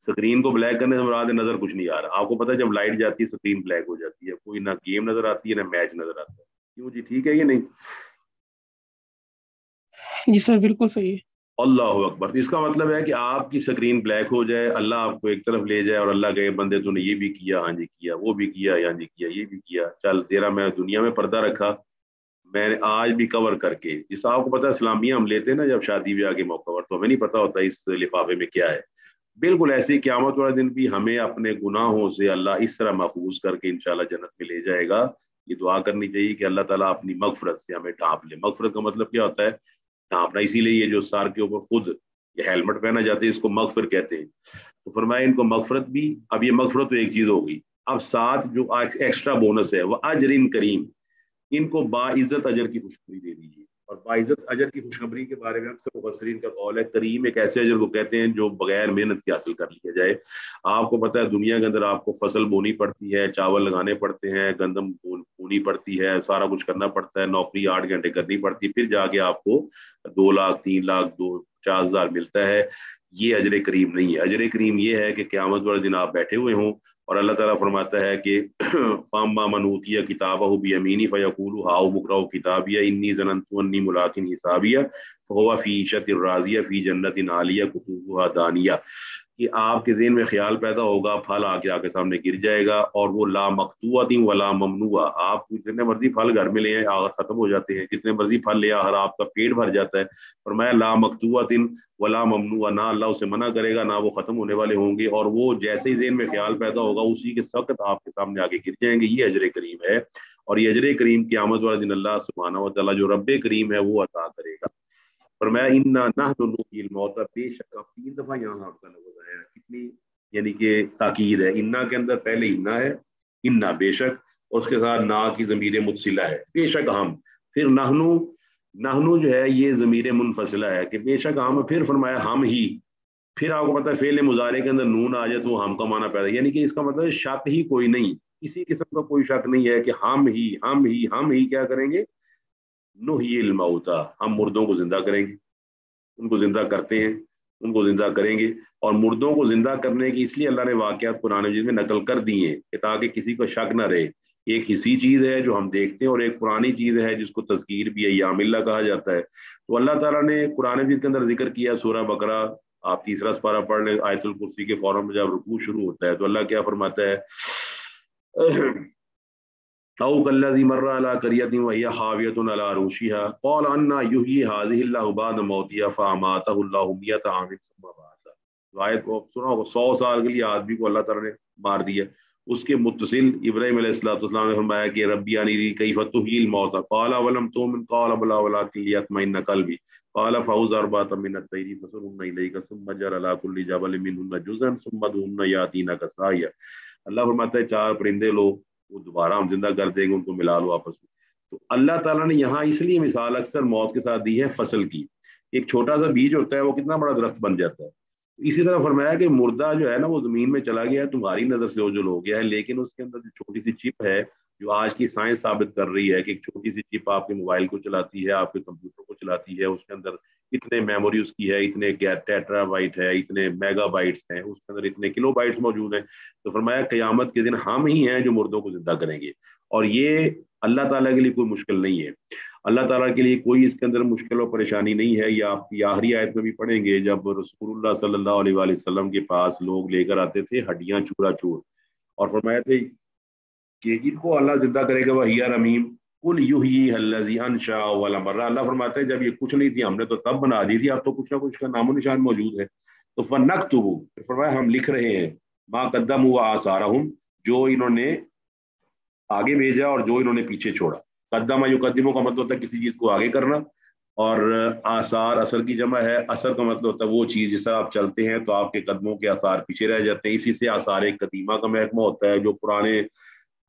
اسکرین کو بلیک کرنے سے مراد نظر کچھ نہیں آ رہا. آپ کو پتا ہے جب لائٹ جاتی ہے اسکرین بلیک ہو جاتی ہے, کوئی نہ گیم نظر آتی ہے نہ میچ نظر آتا ہے. کیوں جی, ٹھیک ہے یہ نہیں؟ جی سر بالکل صحیح ہے. اللہ اکبر. اس کا مطلب ہے کہ آپ کی اسکرین بلیک ہو جائے, اللہ آپ کو ایک طرف لے جائے اور اللہ کہے بندے تو نے یہ بھی کیا, ہاں جی کیا, وہ بھی کیا, ہاں جی کیا, یہ بھی کیا, چل تیرا میں دنیا میں پردہ رکھا, میں نے آج بھی کور کر کے. جس آپ کو پتا ہے اسلامیہ ہم لیتے ہیں نا جب شادی بیاہ کے موقع پر, تو ہمیں نہیں پتا ہوتا اس لفافے میں کیا ہے. بالکل ایسے ہی قیامت والے دن بھی ہمیں اپنے گناہوں سے اللہ اس طرح محفوظ کر کے انشاءاللہ جنت میں لے جائے گا. یہ دعا کرنی چاہیے کہ اللہ تعالیٰ اپنی مغفرت سے ہمیں ڈھانپ لے. مغفرت کا مطلب کیا ہوتا ہے؟ ڈھانپنا. اسی لیے یہ جو سار کے اوپر خود یہ ہیلمٹ پہنا جاتا ہے اس کو مغفر کہتے ہیں. تو فرمایا ان کو مغفرت بھی. اب یہ مغفرت تو ایک چیز ہو گئی, اب ساتھ جو ایکسٹرا بونس ہے وہ اجر کریم, ان کو باعزت اجر کی خوشخبری دے دیجیے. اور باعزت اجر کی خوشخبری کے بارے میں اکثر مفسرین کا قول ہے, کریم ایک ایسے اجر کو کہتے ہیں جو بغیر محنت کے حاصل کر لیا جائے. آپ کو پتا ہے دنیا کے اندر آپ کو فصل بونی پڑتی ہے, چاول لگانے پڑتے ہیں, گندم بونی پڑتی ہے, سارا کچھ کرنا پڑتا ہے, نوکری 8 گھنٹے کرنی پڑتی ہے, پھر جا کے آپ کو 2 لاکھ 3 لاکھ 50 ہزار ملتا ہے. یہ اجر کریم نہیں ہے. اجر کریم یہ ہے کہ قیامت والے دن آپ بیٹھے ہوئے ہوں اور اللہ تعالیٰ فرماتا ہے کہ فاما من اوتی کتابہ بیمینہ فیقول ہاؤم اقرؤوا کتابیہ انی ظننت انی ملاق حسابیہ فہو فی عیشۃ راضیہ فی جنۃ عالیہ قطوفہا دانیہ. کہ آپ کے ذہن میں خیال پیدا ہوگا, پھل آ کے سامنے گر جائے گا, اور وہ لا مقطوعۃ ولا ممنوعہ, آپ جتنے مرضی پھل گھر میں لے آئے آخر ختم ہو جاتے ہیں, جتنے مرضی پھل لے آخر آپ کا پیٹ بھر جاتا ہے. فرمایا لا مقطوعۃ ولا ممنوعہ, نہ اللہ اسے منع کرے گا نہ وہ ختم ہونے والے ہوں گے, اور وہ جیسے ہی ذہن میں خیال پیدا ہوگا اسی کے سخت آپ کے سامنے آ کے گر جائیں گے. یہ اجر کریم ہے, اور یہ اجر کریم قیامت والے دن اللہ سبحانہ و تعالیٰ جو رب کریم ہے وہ عطا کرے گا. فرمایا انا نحن نحیی الموتى, بے شک. آپ 3 دفعہ یہاں آپ کا لفظ آیا, کتنی یعنی کہ تاکید ہے. انا کے اندر پہلے انا ہے, انا بے شک, اور اس کے ساتھ نا کی ضمیر متصلہ ہے, بے شک ہم. پھر نحنو جو ہے یہ ضمیر منفصلہ ہے کہ بے شک ہم. پھر فرمایا ہم ہی. پھر آپ کو پتا ہے فعل مضارع کے اندر نون آ جائے تو ہم کا معنی پیدا, یعنی کہ اس کا مطلب شک ہی کوئی نہیں, کسی قسم کا کوئی شک نہیں ہے کہ ہم ہی کیا کریں گے, نحیی الموتى, ہم مردوں کو زندہ کریں گے. ان کو زندہ کرتے ہیں, ان کو زندہ کریں گے. اور مردوں کو زندہ کرنے کی اس لیے اللہ نے واقعات قرآن مجید میں نقل کر دی ہیں کہ تاکہ کسی کو شک نہ رہے. ایک حصی چیز ہے جو ہم دیکھتے ہیں, اور ایک پرانی چیز ہے جس کو تذکیر بھی ایام اللہ کہا جاتا ہے. تو اللہ تعالیٰ نے قرآن مجید کے اندر ذکر کیا سورہ بقرہ, آپ 3 سپارہ پڑھ لیں, آیت الکرسی کے فوراً جب رکوع شروع ہوتا ہے تو اللہ کیا فرماتا ہے, او کالذی مر علی قریۃ وہی خاویۃ علی عروشها قال انا یحیی هذه اللہ بعد موتها فاماتہ اللہ 100 عام ثم بعثہ. آیت کو سنا ہوگا, 100 سال کے لیے آدمی کو اللہ تعالیٰ نے مار دیا. اس کے متصل ابراہیم علیہ السلام نے فرمایا کہ ربی انی کیف تحیی الموتى قال ولم تؤمن قال بلی ولکن لیطمئن قلبی قال فخذ أربعة من الطير فصرهن إليك ثم اجعل على كل جبل منهن جزءا ثم ادعهن يأتينك سعيا. اللہ فرماتا ہے 4 پرندے لو, وہ دوبارہ ہم زندہ کر دیں گے, ان کو ملا لو آپس میں. تو اللہ تعالیٰ نے یہاں اس لیے مثال اکثر موت کے ساتھ دی ہے فصل کی. ایک چھوٹا سا بیج ہوتا ہے وہ کتنا بڑا درخت بن جاتا ہے. اسی طرح فرمایا کہ مردہ جو ہے نا وہ زمین میں چلا گیا ہے, تمہاری نظر سے اوجھل ہو گیا ہے, لیکن اس کے اندر جو چھوٹی سی چپ ہے جو آج کی سائنس ثابت کر رہی ہے کہ ایک چھوٹی سی چپ آپ کے موبائل کو چلاتی ہے, آپ کے کمپیوٹر کو چلاتی ہے, اس کے اندر اتنے میموری اس کی ہے، اتنے ٹیٹرا بائٹ ہے، اتنے میگا بائٹس ہیں، اس کے اندر اتنے کلو بائٹس موجود ہیں. تو فرمایا قیامت کے دن ہم ہی ہیں جو مردوں کو زندہ کریں گے. اور یہ اللہ تعالیٰ کے لیے کوئی مشکل نہیں ہے. اللہ تعالیٰ کے لیے کوئی اس کے اندر مشکل اور پریشانی نہیں ہے. یہ آپ کی آخری آیت میں بھی پڑھیں گے، جب رسول اللہ صلی اللہ علیہ وآلہ وسلم کے پاس لوگ لے کر آتے تھے ہڈیاں چورا چور، اور فرمایا تھے کہ ان کو اللہ زندہ کرے گا وہی رمیم کل یحیی الذی انشأ اول مرہ. اللہ فرماتے ہیں جب یہ کچھ نہیں تھی ہم نے تو تب بنا دی تھی، اب تو کچھ نہ کچھ کا نام و نشان موجود ہے. تو فنکتب، فرمایا ہم لکھ رہے ہیں ما قدموا آثارہم، جو انہوں نے آگے بھیجا اور جو انہوں نے پیچھے چھوڑا. قدمہ یقدمو کا مطلب ہوتا ہے کسی چیز کو آگے کرنا، اور آثار اثر کی جمع ہے. اثر کا مطلب ہوتا ہے وہ چیز جس طرح آپ چلتے ہیں تو آپ کے قدموں کے آثار پیچھے رہ جاتے ہیں. اسی سے آثار قدیمہ کا محکمہ ہوتا ہے جو پرانے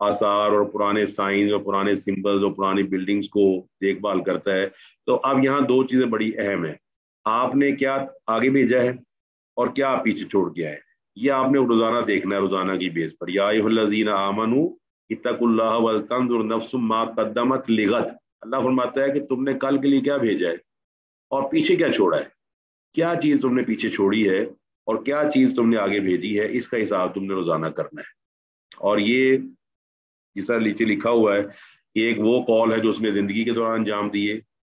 آثار اور پرانے سائنز اور پرانے سمبلز اور پرانی بلڈنگز کو دیکھ بھال کرتا ہے. تو اب یہاں دو چیزیں بڑی اہم ہیں، آپ نے کیا آگے بھیجا ہے اور کیا آپ پیچھے چھوڑ کے آئے. یہ آپ نے روزانہ دیکھنا ہے، روزانہ کی بیس پر. یا ایھا الذین آمنوا اتقوا اللہ ولتنظر نفس ما قدمت لغد. اللہ فرماتا ہے کہ تم نے کل کے لیے کیا بھیجا ہے اور پیچھے کیا چھوڑا ہے. کیا چیز تم نے پیچھے چھوڑی ہے اور کیا چیز تم نے آگے بھیجی ہے، اس کا حساب تم نے روزانہ کرنا ہے. اور یہ جس طرح نیچے لکھا ہوا ہے کہ ایک وہ قول ہے جو اس نے زندگی کے دوران انجام دیے،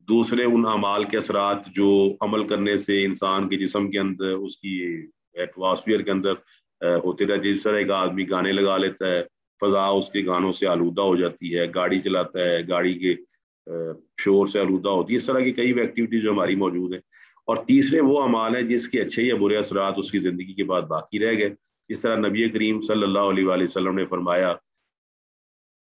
دوسرے ان اعمال کے اثرات جو عمل کرنے سے انسان کے جسم کے اندر، اس کی ایٹماسفیئر کے اندر ہوتے رہتے. جس طرح ایک آدمی گانے لگا لیتا ہے، فضا اس کے گانوں سے آلودہ ہو جاتی ہے، گاڑی چلاتا ہے، گاڑی کے شور سے آلودہ ہوتی ہے. اس طرح کی کئی ایکٹیویٹیز جو ہماری موجود ہیں. اور تیسرے وہ اعمال ہیں جس کے اچھے یا برے اثرات اس کی زندگی کے بعد باقی رہ گئے. جس طرح نبی کریم صلی اللہ علیہ وآلہ وسلم نے فرمایا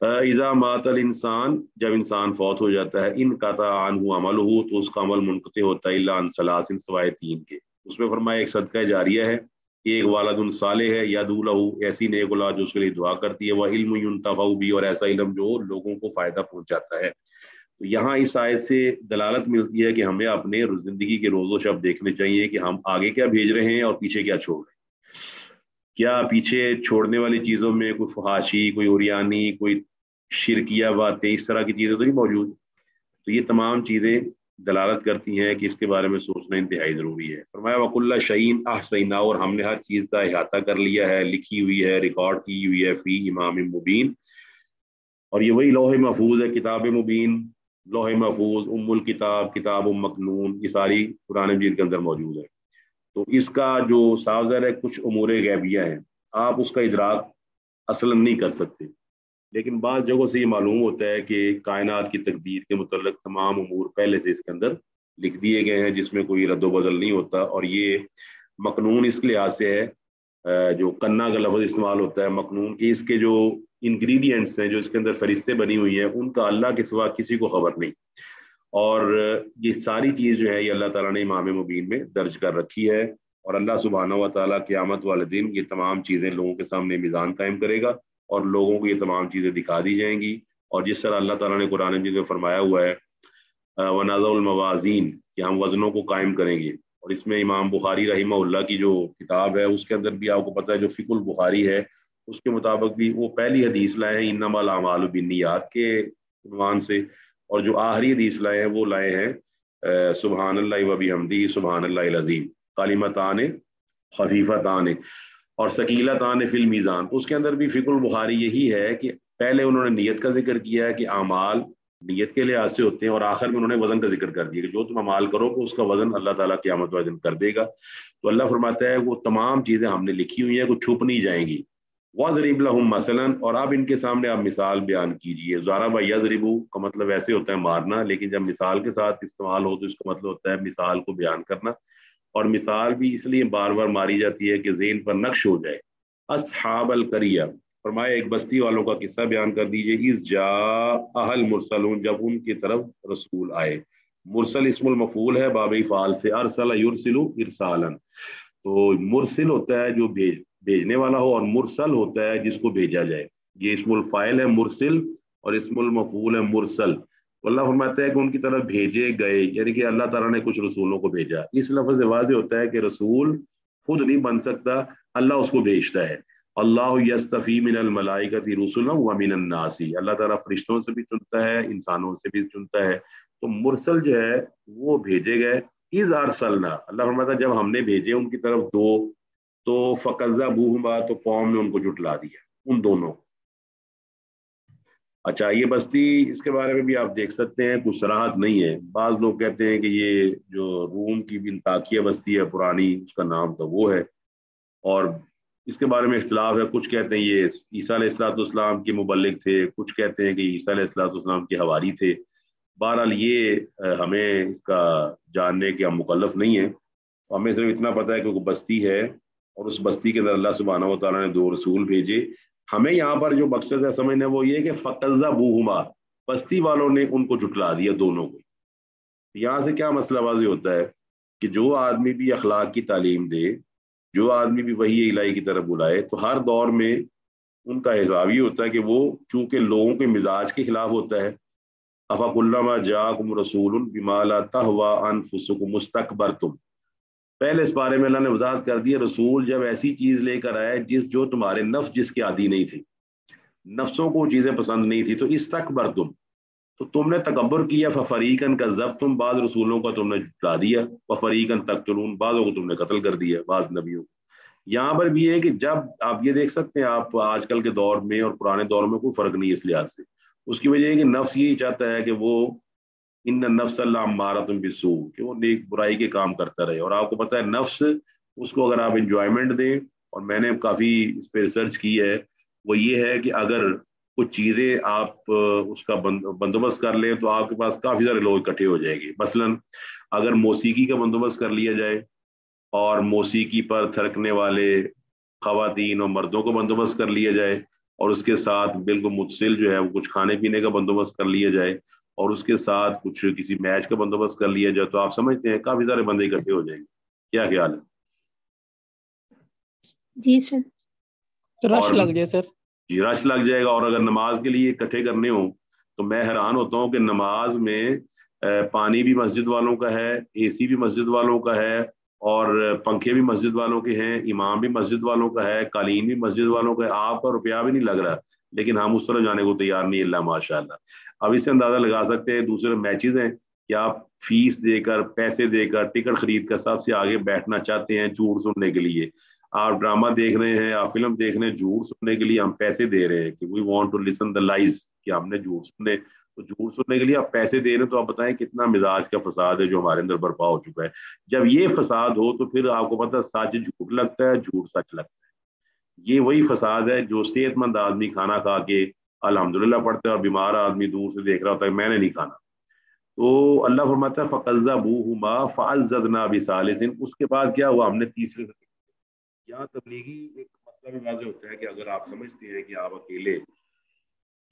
اذا مات الانسان، جب انسان فوت ہو جاتا ہے، انقطع عنہ عملہ، تو اس کا عمل منقطع ہوتا ہے، الا عن ثلاث، سوائے تین کے. اس میں فرمایا ایک صدقہ جاریہ ہے، ایک والد صالح ہے یدعو لہ، ایسی نیک اولاد جو اس کے لیے دعا کرتی ہے، وعلم ینتفع بہ، اور ایسا علم جو لوگوں کو فائدہ پہنچاتا ہے. تو یہاں اس آیت سے دلالت ملتی ہے کہ ہمیں اپنے زندگی کے روز و شب دیکھنے چاہیے کہ ہم آگے کیا بھیج رہے ہیں اور پیچھے کیا چھوڑ رہے ہیں. کیا پیچھے چھوڑنے والی چیزوں میں کوئی فحاشی، کوئی عریانی، کوئی شرکیہ باتیں، اس طرح کی چیزیں تو نہیں موجود. تو یہ تمام چیزیں دلالت کرتی ہیں کہ اس کے بارے میں سوچنا انتہائی ضروری ہے. فرمایا وَكُلَّ شَيْءٍ أَحْصَيْنَاهُ، اور ہم نے ہر چیز کا احاطہ کر لیا ہے، لکھی ہوئی ہے، ریکارڈ کی ہوئی ہے، فی امام مبین. اور یہ وہی لوح محفوظ ہے، کتاب مبین، لوح محفوظ، ام الکتاب، کتاب مکنون، یہ ساری قرآن مجید کے اندر موجود ہے. تو اس کا جو صاف ظاہر ہے کچھ امور غیبیہ ہیں، آپ اس کا ادراک اصلا نہیں کر سکتے، لیکن بعض جگہوں سے یہ معلوم ہوتا ہے کہ کائنات کی تقدیر کے متعلق تمام امور پہلے سے اس کے اندر لکھ دیے گئے ہیں، جس میں کوئی رد و بدل نہیں ہوتا. اور یہ مکنون اس لحاظ سے ہے، جو کنا کا لفظ استعمال ہوتا ہے مکنون کی، اس کے جو انگریڈینٹس ہیں، جو اس کے اندر فہرستیں بنی ہوئی ہیں، ان کا اللہ کے سوا کسی کو خبر نہیں. اور یہ ساری چیز جو ہے یہ اللہ تعالیٰ نے امام مبین میں درج کر رکھی ہے. اور اللہ سبحانہ و تعالیٰ قیامت والے دن یہ تمام چیزیں لوگوں کے سامنے میزان قائم کرے گا اور لوگوں کو یہ تمام چیزیں دکھا دی جائیں گی. اور جس طرح اللہ تعالیٰ نے قرآن مجید میں فرمایا ہوا ہے وَنَضَعُ الْمَوَازِينَ، کہ ہم وزنوں کو قائم کریں گے. اور اس میں امام بخاری رحمہ اللہ کی جو کتاب ہے اس کے اندر بھی آپ کو پتہ ہے، جو فقہ البخاری ہے، اس کے مطابق بھی وہ پہلی حدیث لائے ہیں انما الاعمال بالنیات کے عنوان سے، اور جو آخری حدیث لائے ہیں وہ لائے ہیں سبحان اللہ و بحمدہ سبحان اللہ العظیم، کلمتان خفیفتان اور ثقیلتان فی المیزان. اس کے اندر بھی فقہ البخاری یہی ہے کہ پہلے انہوں نے نیت کا ذکر کیا ہے کہ اعمال نیت کے لحاظ سے ہوتے ہیں، اور آخر میں انہوں نے وزن کا ذکر کر دیا کہ جو تم اعمال کرو گے اس کا وزن اللہ تعالیٰ قیامت والے دن کر دے گا. تو اللہ فرماتا ہے وہ تمام چیزیں ہم نے لکھی ہوئی ہیں، وہ چھپ نہیں جائیں گی. وَضْرِبْ لَهُمْ مَثَلًا، اور آپ ان کے سامنے آپ مثال بیان کیجئے. ضَرَبَ يَضْرِبُ کا مطلب ایسے ہوتا ہے مارنا، لیکن جب مثال کے ساتھ استعمال ہو تو اس کا مطلب ہوتا ہے مثال کو بیان کرنا. اور مثال بھی اس لیے بار بار ماری جاتی ہے کہ ذہن پر نقش ہو جائے. اصحاب القریہ، فرمایا ایک بستی والوں کا قصہ بیان کر دیجئے. اذ جاء المرسلون، جب ان کی طرف رسول آئے. مرسل اسم المفعول ہے باب افعال سے، ارسل یرسل ارسالا. تو مرسل ہوتا ہے جو بھیجنے والا ہو، اور مرسل ہوتا ہے جس کو بھیجا جائے. یہ اسم الفاعل ہے مرسل اور اسم المفعول ہے مرسل. اللہ فرماتا ہے کہ ان کی طرف بھیجے گئے، یعنی کہ اللہ تعالیٰ نے کچھ رسولوں کو بھیجا. اس لفظ سے واضح ہوتا ہے کہ رسول خود نہیں بن سکتا، اللہ اس کو بھیجتا ہے. اللہ یستفی من الملائکۃ رسلا ومن الناس، اللہ تعالیٰ فرشتوں سے بھی چنتا ہے، انسانوں سے بھی چنتا ہے. تو مرسل جو ہے وہ بھیجے گئے، اذ ارسلنا، اللہ فرماتا ہے جب ہم نے بھیجے ان کی طرف دو، تو فکذبوہما، تو قوم نے ان کو جھٹلا دیا، ان دونوں کو۔ اچھا یہ بستی، اس کے بارے میں بھی آپ دیکھ سکتے ہیں، کچھ صراحت نہیں ہے۔ بعض لوگ کہتے ہیں کہ یہ جو روم کی بنتاکیہ بستی ہے پرانی، اس کا نام تو وہ ہے، اور اس کے بارے میں اختلاف ہے۔ کچھ کہتے ہیں یہ عیسیٰ علیہ الصلوۃ والسلام کے مبلغ تھے، کچھ کہتے ہیں کہ عیسیٰ علیہ الصلوۃ والسلام کے حواری تھے۔ بہرحال یہ ہمیں اس کا جاننے کے ہم مکلف نہیں ہیں، ہمیں صرف اتنا پتہ ہے کہ وہ بستی ہے، اور اس بستی کے اندر اللہ سبحانہ و تعالیٰ نے 2 رسول بھیجے۔ ہمیں یہاں پر جو مقصد ہے سمجھنا وہ یہ ہے کہ فکذبوہما، بستی والوں نے ان کو جھٹلا دیا دونوں کو۔ یہاں سے کیا مسئلہ واضح ہوتا ہے کہ جو آدمی بھی اخلاق کی تعلیم دے، جو آدمی بھی وحی الہی کی طرف بلائے، تو ہر دور میں ان کا حساب یہ ہوتا ہے کہ وہ چونکہ لوگوں کے مزاج کے خلاف ہوتا ہے، افکلما جاءکم رسول بما لا تہوی انفسکم استکبرتم، پہلے اس بارے میں اللہ نے وضاحت کر دی ہے، رسول جب ایسی چیز لے کر آئے جو تمہارے نفس جس کے عادی نہیں تھی، نفسوں کو چیزیں پسند نہیں تھی، تو استکبرتم، تو تم نے تکبر کیا، ففریقاً کذبتم، بعض رسولوں کا تم نے جھٹلا دیا، وفریقاً تقتلون، بعضوں کو تم نے قتل کر دیا، بعض نبیوں کو۔ یہاں پر بھی ہے کہ جب آپ یہ دیکھ سکتے ہیں، آپ آج کل کے دور میں اور پرانے دور میں کوئی فرق نہیں ہے اس لحاظ سے۔ اس کی وجہ ہے کہ نفس یہی چاہتا ہے کہ وہ ان النفس لامارۃ بالسوء، کہ وہ نیک برائی کے کام کرتا رہے، اور آپ کو پتہ ہے نفس، اس کو اگر آپ انجوائمنٹ دیں، اور میں نے کافی اس پہ ریسرچ کی ہے، وہ یہ ہے کہ اگر کچھ چیزیں آپ اس کا بندوبست کر لیں تو آپ کے پاس کافی سارے لوگ اکٹھے ہو جائیں گے۔ مثلا اگر موسیقی کا بندوبست کر لیا جائے، اور موسیقی پر تھرکنے والے خواتین اور مردوں کو بندوبست کر لیا جائے، اور اس کے ساتھ بالکل متصل جو ہے وہ کچھ کھانے پینے کا بندوبست کر لیا جائے، اور اس کے ساتھ کچھ کسی میچ کا بندوبست کر لیا جائے، تو آپ سمجھتے ہیں کافی سارے بندے اکٹھے ہو جائیں گے۔ کیا خیال ہے؟ جی سر، رش لگ جائے سر۔ جی رش لگ جائے گا، اور اگر نماز کے لیے اکٹھے کرنے ہوں تو میں حیران ہوتا ہوں کہ نماز میں پانی بھی مسجد والوں کا ہے، اے سی بھی مسجد والوں کا ہے، اور پنکھے بھی مسجد والوں کے ہیں، امام بھی مسجد والوں کا ہے، قالین بھی مسجد والوں کا ہے، آپ کا روپیہ بھی نہیں لگ رہا، لیکن ہم اس طرح جانے کو تیار نہیں، اللہ ماشاء اللہ۔ اب اس سے اندازہ لگا سکتے ہیں دوسرے میچز ہیں کہ آپ فیس دے کر، پیسے دے کر، ٹکٹ خرید کر سب سے آگے بیٹھنا چاہتے ہیں جھوٹ سننے کے لیے۔ آپ ڈرامہ دیکھ رہے ہیں، آپ فلم دیکھ رہے ہیں، جھوٹ سننے کے لیے ہم پیسے دے رہے ہیں کہ وی وانٹ ٹو لسن دا لائز، کہ ہم نے جھوٹ سننے، تو جھوٹ سننے کے لیے آپ پیسے دے رہے ہیں، تو آپ بتائیں کتنا مزاج کا فساد ہے جو ہمارے اندر برپا ہو چکا ہے۔ جب یہ فساد ہو تو پھر آپ کو پتہ ہے سچ جھوٹ لگتا ہے، جھوٹ سچ لگتا ہے۔ یہ وہی فساد ہے جو صحت مند آدمی کھانا کھا کے الحمدللہ پڑھتا ہے، اور بیمار آدمی دور سے دیکھ رہا ہوتا ہے میں نے نہیں کھانا۔ تو اللہ فرماتا ہے فَكَذَّبُوهُمَا فَعَزَّزْنَا بِثَالِثٍ، اس کے بعد کیا ہوا، ہم نے تیسرے سے۔ یہاں تبلیغی ایک مسئلہ بھی واضح ہوتا ہے کہ اگر آپ سمجھتے ہیں کہ آپ اکیلے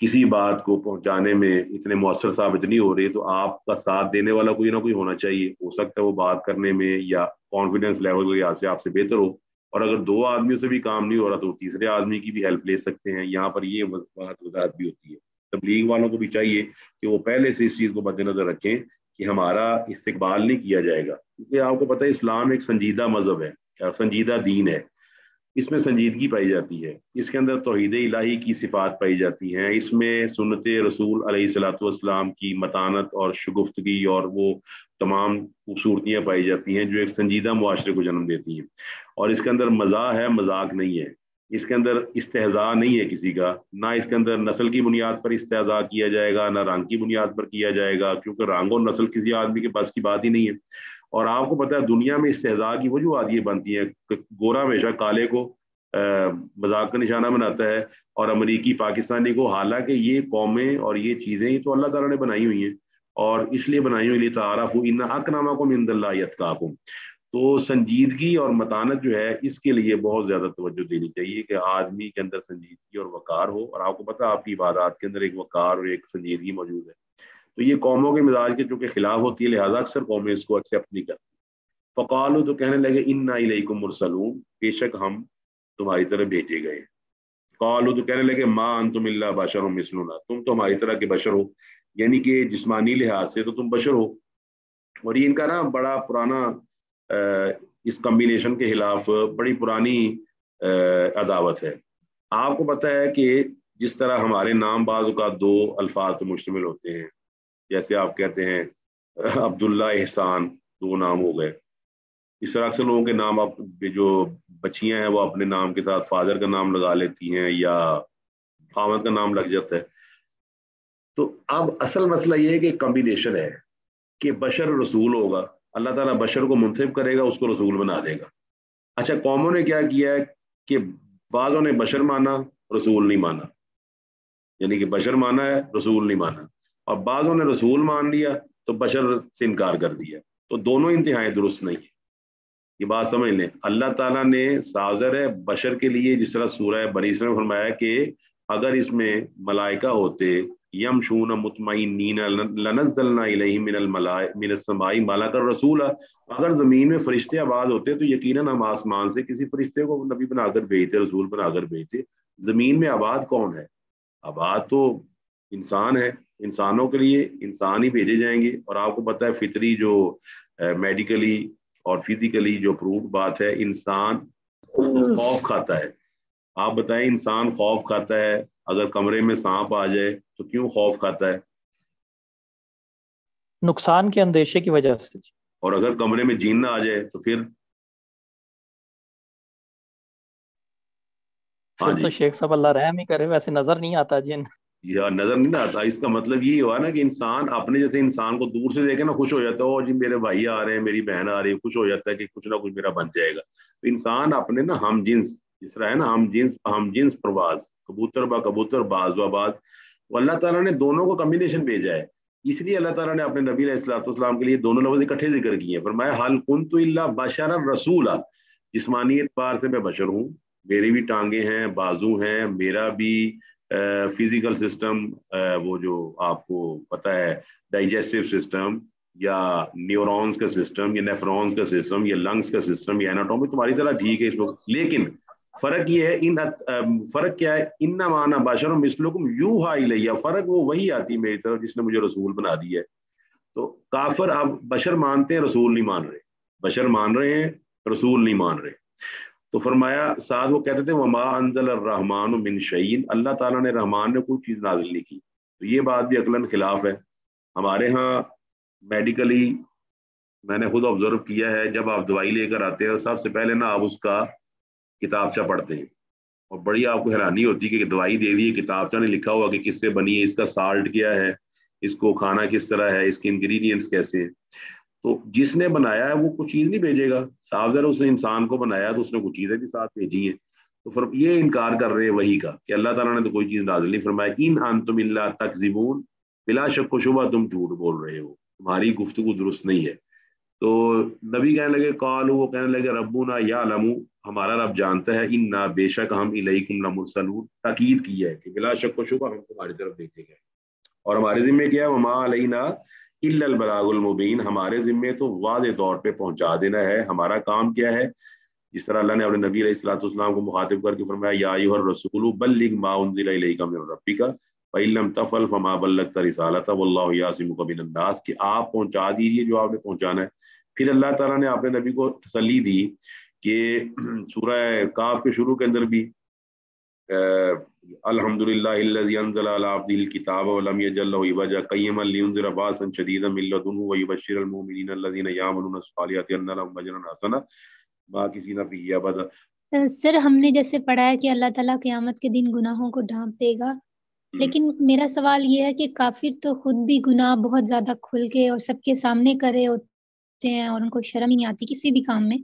کسی بات کو پہنچانے میں اتنے مؤثر ثابت نہیں ہو رہے، تو آپ کا ساتھ دینے والا کوئی نہ کوئی ہونا چاہیے، ہو سکتا ہے وہ بات کرنے میں یا کانفیڈنس لیول کے لحاظ سے آپ سے بہتر ہو، اور اگر 2 آدمیوں سے بھی کام نہیں ہو رہا تو تیسرے آدمی کی بھی ہیلپ لے سکتے ہیں۔ یہاں پر یہ وضاحت بھی ہوتی ہے، تبلیغ والوں کو بھی چاہیے کہ وہ پہلے سے اس چیز کو مد نظر رکھیں کہ ہمارا استقبال نہیں کیا جائے گا، کیونکہ آپ کو پتہ ہے اسلام ایک سنجیدہ مذہب ہے، سنجیدہ دین ہے، اس میں سنجیدگی پائی جاتی ہے، اس کے اندر توحید الہی کی صفات پائی جاتی ہیں، اس میں سنت رسول علیہ الصلوۃ والسلام کی متانت اور شگفتگی اور وہ تمام خوبصورتیاں پائی جاتی ہیں جو ایک سنجیدہ معاشرے کو جنم دیتی ہیں، اور اس کے اندر مزاح ہے، مذاق نہیں ہے، اس کے اندر استہزاء نہیں ہے کسی کا، نہ اس کے اندر نسل کی بنیاد پر استہزاء کیا جائے گا، نہ رنگ کی بنیاد پر کیا جائے گا، کیونکہ رنگ اور نسل کسی آدمی کے پاس کی بات ہی نہیں ہے۔ اور آپ کو پتہ ہے دنیا میں استہزاء کی وجوہات یہ بنتی ہیں کہ گورا ہمیشہ کالے کو مذاق کا نشانہ بناتا ہے، اور امریکی پاکستانی کو، حالانکہ یہ قومیں اور یہ چیزیں تو اللہ تعالیٰ نے بنائی ہوئی ہیں، اور اس لیے بنائی ہوئی لِتَعَارَفُوا إِنَّ أَكْرَمَكُمْ عِندَ اللَّهِ أَتْقَاكُمْ۔ تو سنجیدگی اور متانت جو ہے اس کے لیے بہت زیادہ توجہ دینی چاہیے کہ آدمی کے اندر سنجیدگی اور وقار ہو، اور آپ کو پتہ آپ کی عبادات کے اندر ایک وقار اور ایک سنجیدگی موجود ہے۔ تو یہ قوموں کے مزاج کے چونکہ خلاف ہوتی ہے، لہٰذا اکثر قومیں اس کو ایکسیپٹ نہیں کرتی۔ فقالوا، تو کہنے لگے، انا الیکم مرسلون، بے شک ہم تمہاری طرف بھیجے گئے۔ قالوا، تو کہنے لگے، ما انتم الا بشر مثلنا، تم تو ہماری طرح کے بشر ہو، یعنی کہ جسمانی لحاظ سے تو تم بشر ہو۔ اور یہ ان کا نا بڑا پرانا اس کمبینیشن کے خلاف بڑی پرانی عداوت ہے۔ آپ کو پتہ ہے کہ جس طرح ہمارے نام بعض اوقات 2 الفاظ پر مشتمل ہوتے ہیں، جیسے آپ کہتے ہیں عبداللہ احسان، 2 نام ہو گئے. اس طرح اکثر لوگوں کے نام آپ جو بچیاں ہیں وہ اپنے نام کے ساتھ فادر کا نام لگا لیتی ہیں یا خاوند کا نام لگ جاتا ہے. تو اب اصل مسئلہ یہ ہے کہ کمبینیشن ہے کہ بشر رسول ہوگا, اللہ تعالیٰ بشر کو منتخب کرے گا, اس کو رسول بنا دے گا. اچھا قوموں نے کیا کیا ہے کہ بعضوں نے بشر مانا, رسول نہیں مانا, یعنی کہ بشر مانا ہے, رسول نہیں مانا, اور بعضوں نے رسول مان لیا تو بشر سے انکار کر دیا. تو دونوں انتہائی درست نہیں ہے. یہ بات سمجھ لیں, اللہ تعالیٰ نے سازر ہے بشر کے لیے, جس طرح سورہ بنی اسرائیل میں فرمایا کہ اگر اس میں ملائکہ ہوتے یمشون مطمئنین لنزلنا الیہم من السماء ملکا رسولا, اگر زمین میں فرشتے آباد ہوتے تو یقیناً ہم آسمان سے کسی فرشتے کو نبی بنا کر بھیجتے, رسول بنا کر بھیجتے. زمین میں آباد کون ہے؟ آباد تو انسان ہے, انسانوں کے لیے انسان ہی بھیجے جائیں گے. اور آپ کو پتہ ہے فطری جو میڈیکلی اور فزیکلی جو پروف بات ہے, انسان خوف کھاتا ہے. آپ بتائیں انسان خوف کھاتا ہے, اگر کمرے میں سانپ آ جائے تو کیوں خوف کھاتا ہے؟ نقصان کے اندیشے کی وجہ سے. اور اگر کمرے میں جن آ جائے تو پھر ہاں جی تو شیخ صاحب اللہ رحم ہی کرے, ویسے نظر نہیں آتا جن, یا نظر نہیں آتا. اس کا مطلب یہ ہوا نا کہ انسان اپنے جیسے انسان کو دور سے دیکھے نا خوش ہو جاتا ہے, او جی میرے بھائی آ رہے ہیں, میری بہن آ رہی ہے, خوش ہو جاتا ہے کہ کچھ نہ کچھ میرا بن جائے گا. تو انسان اپنے نا ہم جنس, جس طرح ہے نا ہم جنس پرواز, کبوتر با کبوتر باز با باز, اللہ تعالیٰ نے دونوں کو کمبینیشن بھیجا ہے. اس لیے اللہ تعالیٰ نے اپنے نبی علیہ الصلوۃ والسلام کے لیے دونوں لفظ اکٹھے ذکر کیے ہیں. فرمایا حل کنت الا بشرا رسولا, جسمانی اعتبار سے میں بشر ہوں, میری بھی ٹانگیں ہیں, بازو ہیں, میرا بھی فزیکل سسٹم, وہ جو آپ کو پتہ ہے ڈائجسٹو سسٹم یا نیورونز کا سسٹم یا نیفرونز کا سسٹم یا لنگز کا سسٹم یا ایناٹومی تمہاری طرح ٹھیک ہے اس وقت. لیکن فرق یہ ہے, فرق کیا ہے, انما انا بشر مثلکم یوحی الی, فرق وہ وہی آتی ہے میری طرف جس نے مجھے رسول بنا دیا ہے. تو کافر اب بشر مانتے ہیں, رسول نہیں مان رہے, بشر مان رہے ہیں, رسول نہیں مان رہے. تو فرمایا ساتھ وہ کہتے تھے وما انزل الرحمن من شیء, اللہ تعالیٰ نے رحمان نے کوئی چیز نازل نہیں کی. تو یہ بات بھی عقلاً خلاف ہے. ہمارے ہاں میڈیکلی میں نے خود آبزرو کیا ہے, جب آپ دوائی لے کر آتے ہیں سب سے پہلے نا آپ اس کا کتابچہ پڑھتے ہیں, اور بڑی آپ کو حیرانی ہوتی ہے کہ دوائی دے دی, کتابچہ نے لکھا ہوا کہ کس سے بنی ہے, اس کا سالٹ کیا ہے, اس کو کھانا کس طرح ہے, اس کے انگریڈینٹس کیسے ہیں. تو جس نے بنایا ہے وہ کچھ چیز نہیں بھیجے گا, صاف ذرا اس نے انسان کو بنایا تو اس نے کچھ چیزیں بھی ساتھ بھیجی ہیں. تو یہ انکار کر رہے ہیں وہی کا کہ اللہ تعالیٰ نے تو کوئی چیز نازل نہیں فرمایا. ان انتم الا تکذبون, بلا شک و شبہ تم جھوٹ بول رہے ہو, تمہاری گفتگو درست نہیں ہے. تو نبی کہنے لگے قالوا, وہ کہنے لگے ربنا یعلم, ہمارا رب جانتا ہے, انا بے شک ہم الیکم لمرسلون, تاکید کی ہے کہ بلا شک و شبہ ہم تمہاری طرف بھیجے گئے. اور ہمارے ذمہ کیا ہے, وما علینا الا البلاغ المبین, ہمارے ذمہ تو واضح طور پہ پہنچا دینا ہے. ہمارا کام کیا ہے, جس طرح اللہ نے اپنے نبی علیہ الصلوۃ والسلام کو مخاطب کر کے فرمایا یا ایھا الرسول بلغ ما انزل الیک من ربک فإن لم تفعل فما بلغت رسالتہ واللہ یعصمک من الناس, کہ آپ پہنچا دیجیے جو آپ نے پہنچانا ہے. پھر اللہ تعالیٰ نے اپنے نبی کو تسلی دی کہ سورہ کاف کے شروع کے اندر بھی الحمدللہ الذی انزل علی عبدہ الکتاب ولم یجعل له عوجا قیما لینذر باسا شدیدا من لدنہ ویبشر المؤمنین الذین یعملون الصالحات ان لهم اجرا حسنا ماکثین فیہ ابدا. سر ہم نے جیسے پڑھا ہے کہ اللہ تعالیٰ قیامت کے دن گناہوں کو ڈھانپ دے گا, لیکن میرا سوال یہ ہے کہ کافر تو خود بھی گناہ بہت زیادہ کھل کے اور سب کے سامنے کرے ہوتے ہیں اور ان کو شرم ہی نہیں آتی کسی بھی کام میں,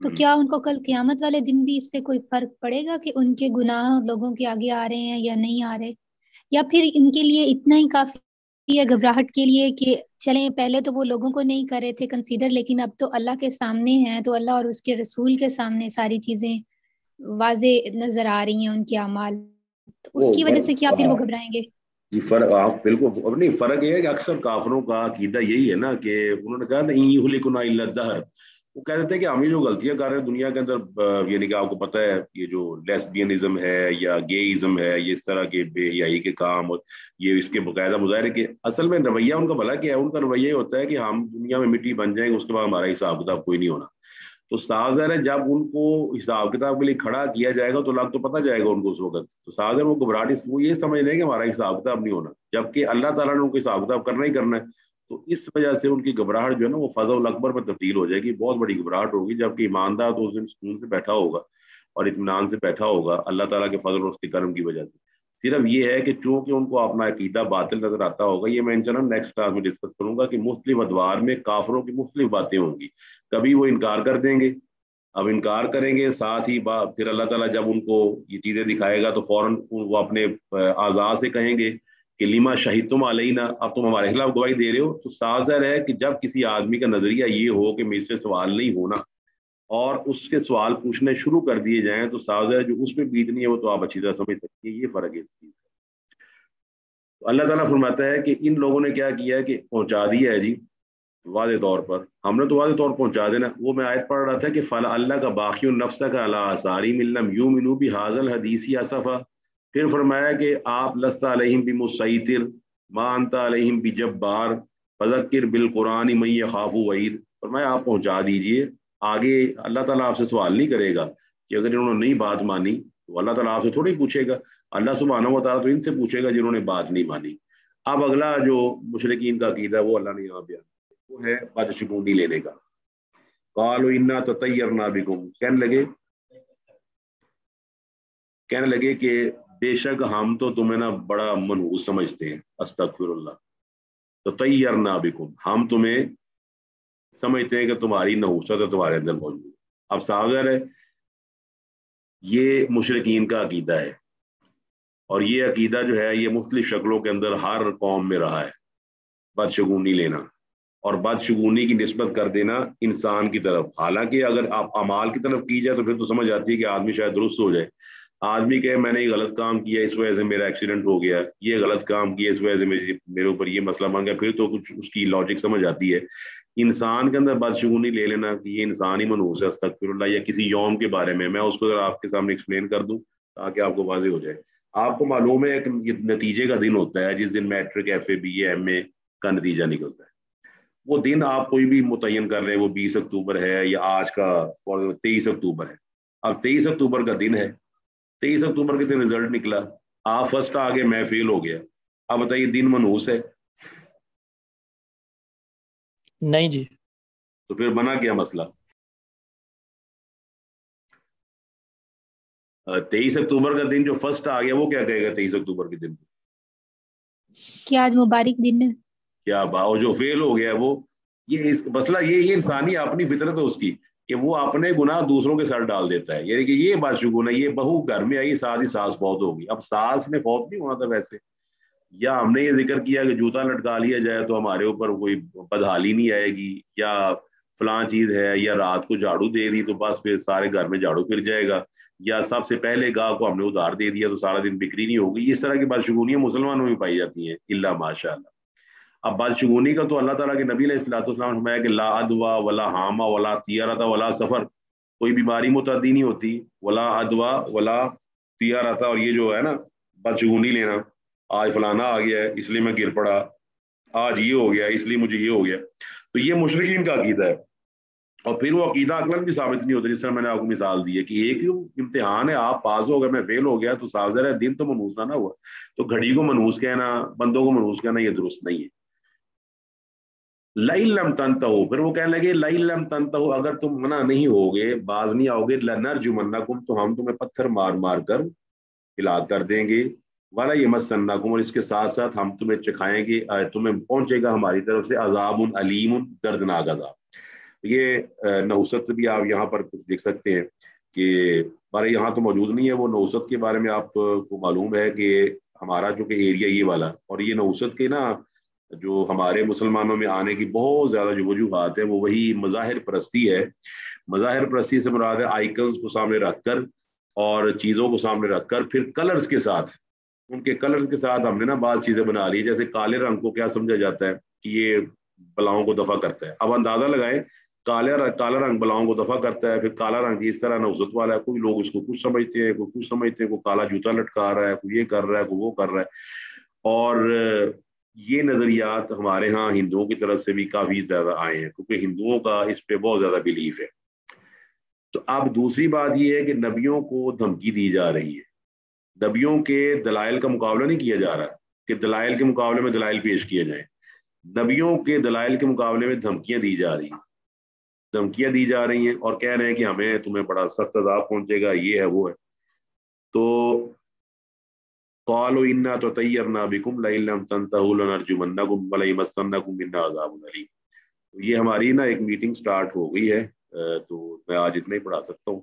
تو کیا ان کو کل قیامت والے دن بھی اس سے کوئی فرق پڑے گا کہ ان کے گناہ لوگوں کے آگے آ رہے ہیں یا نہیں آ رہے, یا پھر ان کے لیے اتنا ہی کافی ہے گھبراہٹ کے لیے کہ چلیں پہلے تو وہ لوگوں کو نہیں کر رہے تھے کنسیڈر, لیکن اب تو اللہ کے سامنے ہیں, تو اللہ اور اس کے رسول کے سامنے ساری چیزیں واضح نظر آ رہی ہیں ان کے اعمال, تو اس کی وجہ سے کیا پھر وہ گھبرائیں گے؟ جی فرق آپ بالکل, اب نہیں فرق یہ ہے کہ اکثر کافروں کا عقیدہ یہی ہے نا کہ انہوں نے کہا تھا ان یہلکنا الا الدہر, وہ کہہ رہے تھے کہ ہم یہ جو غلطیاں کر رہے ہیں دنیا کے اندر, یعنی کہ آپ کو پتہ ہے یہ جو لیسبینزم ہے یا گےازم ہے, یہ اس طرح کے بے حیائی کے کام, اور یہ اس کے باقاعدہ مظاہرے کے, اصل میں رویہ ان کا بھلا کیا ہے, ان کا رویہ یہ ہوتا ہے کہ ہم دنیا میں مٹی بن جائیں گے, اس کے بعد ہمارا حساب کتاب کوئی نہیں ہونا. تو صاف ظاہر ہے جب ان کو حساب کتاب کے لیے کھڑا کیا جائے گا تو لگ تو پتہ جائے گا ان کو اس وقت, تو صاف ظاہر وہ گھبراہٹ وہ یہ سمجھ رہے ہیں کہ ہمارا حساب کتاب نہیں ہونا, جبکہ اللہ تعالیٰ نے ان کو حساب کتاب کرنا ہی کرنا ہے. تو اس وجہ سے ان کی گھبراہٹ جو ہے نا وہ فضل اکبر میں تبدیل ہو جائے گی، بہت بڑی گھبراہٹ ہوگی، جبکہ ایماندار تو اس دن سکون سے بیٹھا ہوگا اور اطمینان سے بیٹھا ہوگا اللہ تعالیٰ کے فضل اور اس کے کرم کی وجہ سے۔ صرف یہ ہے کہ چونکہ ان کو اپنا عقیدہ باطل نظر آتا ہوگا، یہ میں انشاءاللہ نیکسٹ کلاس میں ڈسکس کروں گا کہ مختلف ادوار میں کافروں کی مختلف باتیں ہوں گی، کبھی وہ انکار کر دیں گے، اب انکار کریں گے، ساتھ ہی پھر اللہ تعالیٰ جب ان کو یہ چیزیں دکھائے گا تو فوراً وہ اپنے اعضاء سے کہیں گے کہ لما شہدتم علینا، اب تم ہمارے خلاف گواہی دے رہے ہو۔ تو ظاہر ہے کہ جب کسی آدمی کا نظریہ یہ ہو کہ مجھ سے سوال نہیں ہونا اور اس کے سوال پوچھنے شروع کر دیے جائیں تو ظاہر ہے جو اس میں بیتنی ہے وہ تو آپ اچھی طرح سمجھ سکتے ہیں، یہ فرق ہے اس چیز کا۔ تو اللہ تعالیٰ فرماتا ہے کہ ان لوگوں نے کیا کیا ہے کہ پہنچا دیا ہے جی واضح طور پر، ہم نے تو واضح طور پر پہنچا دینا۔ وہ میں آیت پڑھ رہا تھا کہ فلا اللہ کا باقی النفس کا اللہ آثاری ملم یوں منو بھی حاضل حدیثی اصفا، پھر فرمایا کہ آپ لست علیہم بمسیطر ما انت علیہم بجبار فذکر بالقرآن من یخاف وعید، فرمایا آپ پہنچا دیجئے، آگے اللہ تعالیٰ آپ سے سوال نہیں کرے گا کہ اگر انہوں نے نہیں بات مانی تو اللہ تعالیٰ آپ سے تھوڑی پوچھے گا، اللہ سبحانہ و تعالیٰ تو ان سے پوچھے گا جنہوں نے بات نہیں مانی۔ اب اگلا جو مشرکین کا عقیدہ وہ اللہ نے یہاں بیان وہ ہے بدشگونی لینے کا۔ قالوا انا تطیرنا بکم، کہنے لگے کہ بے شک ہم تو تمہیں نا بڑا منحوس سمجھتے ہیں، استغفر اللہ، تطیرنا بکم، ہم تمہیں سمجھتے ہیں کہ تمہاری نحوست ہے تمہارے اندر موجود۔ اب ظاہر ہے یہ مشرکین کا عقیدہ ہے، اور یہ عقیدہ جو ہے یہ مختلف شکلوں کے اندر ہر قوم میں رہا ہے، بدشگونی لینا اور بدشگونی کی نسبت کر دینا انسان کی طرف، حالانکہ اگر آپ اعمال کی طرف کی جائے تو پھر تو سمجھ آتی ہے کہ آدمی شاید درست ہو جائے، آدمی کہے میں نے یہ غلط کام کیا اس وجہ سے میرا ایکسیڈنٹ ہو گیا، یہ غلط کام کیا اس وجہ سے میرے اوپر یہ مسئلہ بن گیا، پھر تو کچھ اس کی لاجک سمجھ آتی ہے۔ انسان کے اندر بدشگونی لے لینا کہ یہ انسان ہی منحوس ہے، استغفر اللہ، یا کسی یوم کے بارے میں اس کو ذرا آپ کے سامنے ایکسپلین کر دوں تاکہ آپ کو واضح ہو جائے۔ آپ کو معلوم ہے ایک نتیجے کا دن ہوتا ہے جس دن matric, F A, B A, M A کا نتیجہ نکلتا ہے، وہ دن آپ کوئی بھی متعین کر رہے ہیں، وہ 20 اکتوبر ہے یا آج کا 23 اکتوبر ہے، اب 23 اکتوبر کا دن ہے، 23 اکتوبر کے دن رزلٹ نکلا، آپ فرسٹ آ گئے، میں فیل ہو گیا، اب بتائیے دن منحوس ہے؟ نہیں جی۔ تو پھر بنا کیا مسئلہ؟ 23 اکتوبر کا دن جو فرسٹ آ گیا وہ کیا کہے گا 23 اکتوبر کے دن کیا آج مبارک دن ہے، کیا اور جو فیل ہو گیا وہ یہ مسئلہ یہ انسانی اپنی فطرت ہے اس کی کہ وہ اپنے گناہ دوسروں کے سر ڈال دیتا ہے، یعنی کہ یہ بات شگون ہے، یہ بہو گھر میں آئی ساتھ ہی ساس فوت ہوگی، اب ساس نے فوت نہیں ہونا تھا ویسے، یا ہم نے یہ ذکر کیا کہ جوتا لٹکا لیا جائے تو ہمارے اوپر کوئی بدحالی نہیں آئے گی، یا فلاں چیز ہے، یا رات کو جھاڑو دے دی تو بس پھر سارے گھر میں جھاڑو پھر جائے گا، یا سب سے پہلے گاہ کو ہم نے ادھار دے دیا تو سارا دن بکری نہیں ہوگی، اس طرح کی بدشگونیاں مسلمانوں میں پائی جاتی ہیں الا ماشاء اللہ۔ اب بدشگونی کا تو اللہ تعالیٰ کے نبی علیہ الصلوۃ والسلام نے فرمایا کہ لا ادوا ولا حاما ولا طیارۃ ولا سفر، کوئی بیماری متعدی نہیں ہوتی، ولا ادوا ولا طیارۃ، اور یہ جو ہے نا بدشگونی لینا، آج فلانا آ گیا ہے اس لیے میں گر پڑا، آج یہ ہو گیا اس لیے مجھے یہ ہو گیا، تو یہ مشرکین کا عقیدہ ہے، اور پھر وہ عقیدہ عقلاً بھی ثابت نہیں ہوتا، جس طرح میں نے آپ کو مثال دی ہے کہ ایک ہی امتحان ہے، آپ پاس ہو گئے میں فیل ہو گیا تو ظاہر ہے دن تو منحوس نہ ہوا، تو گھڑی کو منحوس کہنا، بندوں کو منحوس کہنا یہ درست نہیں ہے۔ لئن لم تنتہو، پھر وہ کہنے لگے لئن لم تنتہو، اگر تم منع نہیں ہوگے، باز نہیں آؤ گے، لنرجمنکم، تو ہم تمہیں پتھر مار مار کر ہلاک کر دیں گے، ولا یمسنکم، اور اس کے ساتھ ساتھ ہم تمہیں چکھائیں گے، تمہیں پہنچے گا ہماری طرف سے عذاب علیم، دردناک عذاب۔ یہ نحوست بھی آپ یہاں پر کچھ دیکھ سکتے ہیں کہ ہمارے یہاں تو موجود نہیں ہے، وہ نحوست کے بارے میں آپ کو معلوم ہے کہ ہمارا جو کہ ایریا یہ والا، اور یہ نحوست کے نا جو ہمارے مسلمانوں میں آنے کی بہت زیادہ جو وجوہات ہیں وہ وہی مظاہر پرستی ہے۔ مظاہر پرستی سے مراد ہے آئیکنز کو سامنے رکھ کر اور چیزوں کو سامنے رکھ کر پھر کلرز کے ساتھ، ان کے کلرز کے ساتھ ہم نے نا بعض چیزیں بنا لی، جیسے کالے رنگ کو کیا سمجھا جاتا ہے کہ یہ بلاؤں کو دفع کرتا ہے، اب اندازہ لگائیں کالا رنگ بلاؤں کو دفع کرتا ہے، پھر کالا رنگ اس طرح نحوست والا ہے، کوئی لوگ اس کو کچھ سمجھتے ہیں، کوئی کچھ سمجھتے ہیں، کوئی کالا جوتا لٹکا رہا ہے، کوئی یہ کر رہا ہے، کوئی وہ کر رہا ہے، اور یہ نظریات ہمارے ہاں ہندوؤں کی طرف سے بھی کافی زیادہ آئے ہیں کیونکہ ہندوؤں کا اس پہ بہت زیادہ بلیف ہے۔ تو اب دوسری بات یہ ہے کہ نبیوں کو دھمکی دی جا رہی ہے، نبیوں کے دلائل کا مقابلہ نہیں کیا جا رہا کہ دلائل کے مقابلے میں دلائل پیش کیے جائیں، نبیوں کے دلائل کے مقابلے میں دھمکیاں دی جا رہی ہیں اور کہہ رہے ہیں کہ ہمیں تمہیں بڑا سخت عذاب پہنچے گا، یہ ہے وہ ہے. تو قالوا انا تطیرنا بکم لئن لم تنتهوا لنرجمنکم وليمسنکم منا عذاب الیم. یہ ہماری نا ایک میٹنگ سٹارٹ ہو گئی ہے، تو میں آج اتنا ہی پڑھا سکتا ہوں.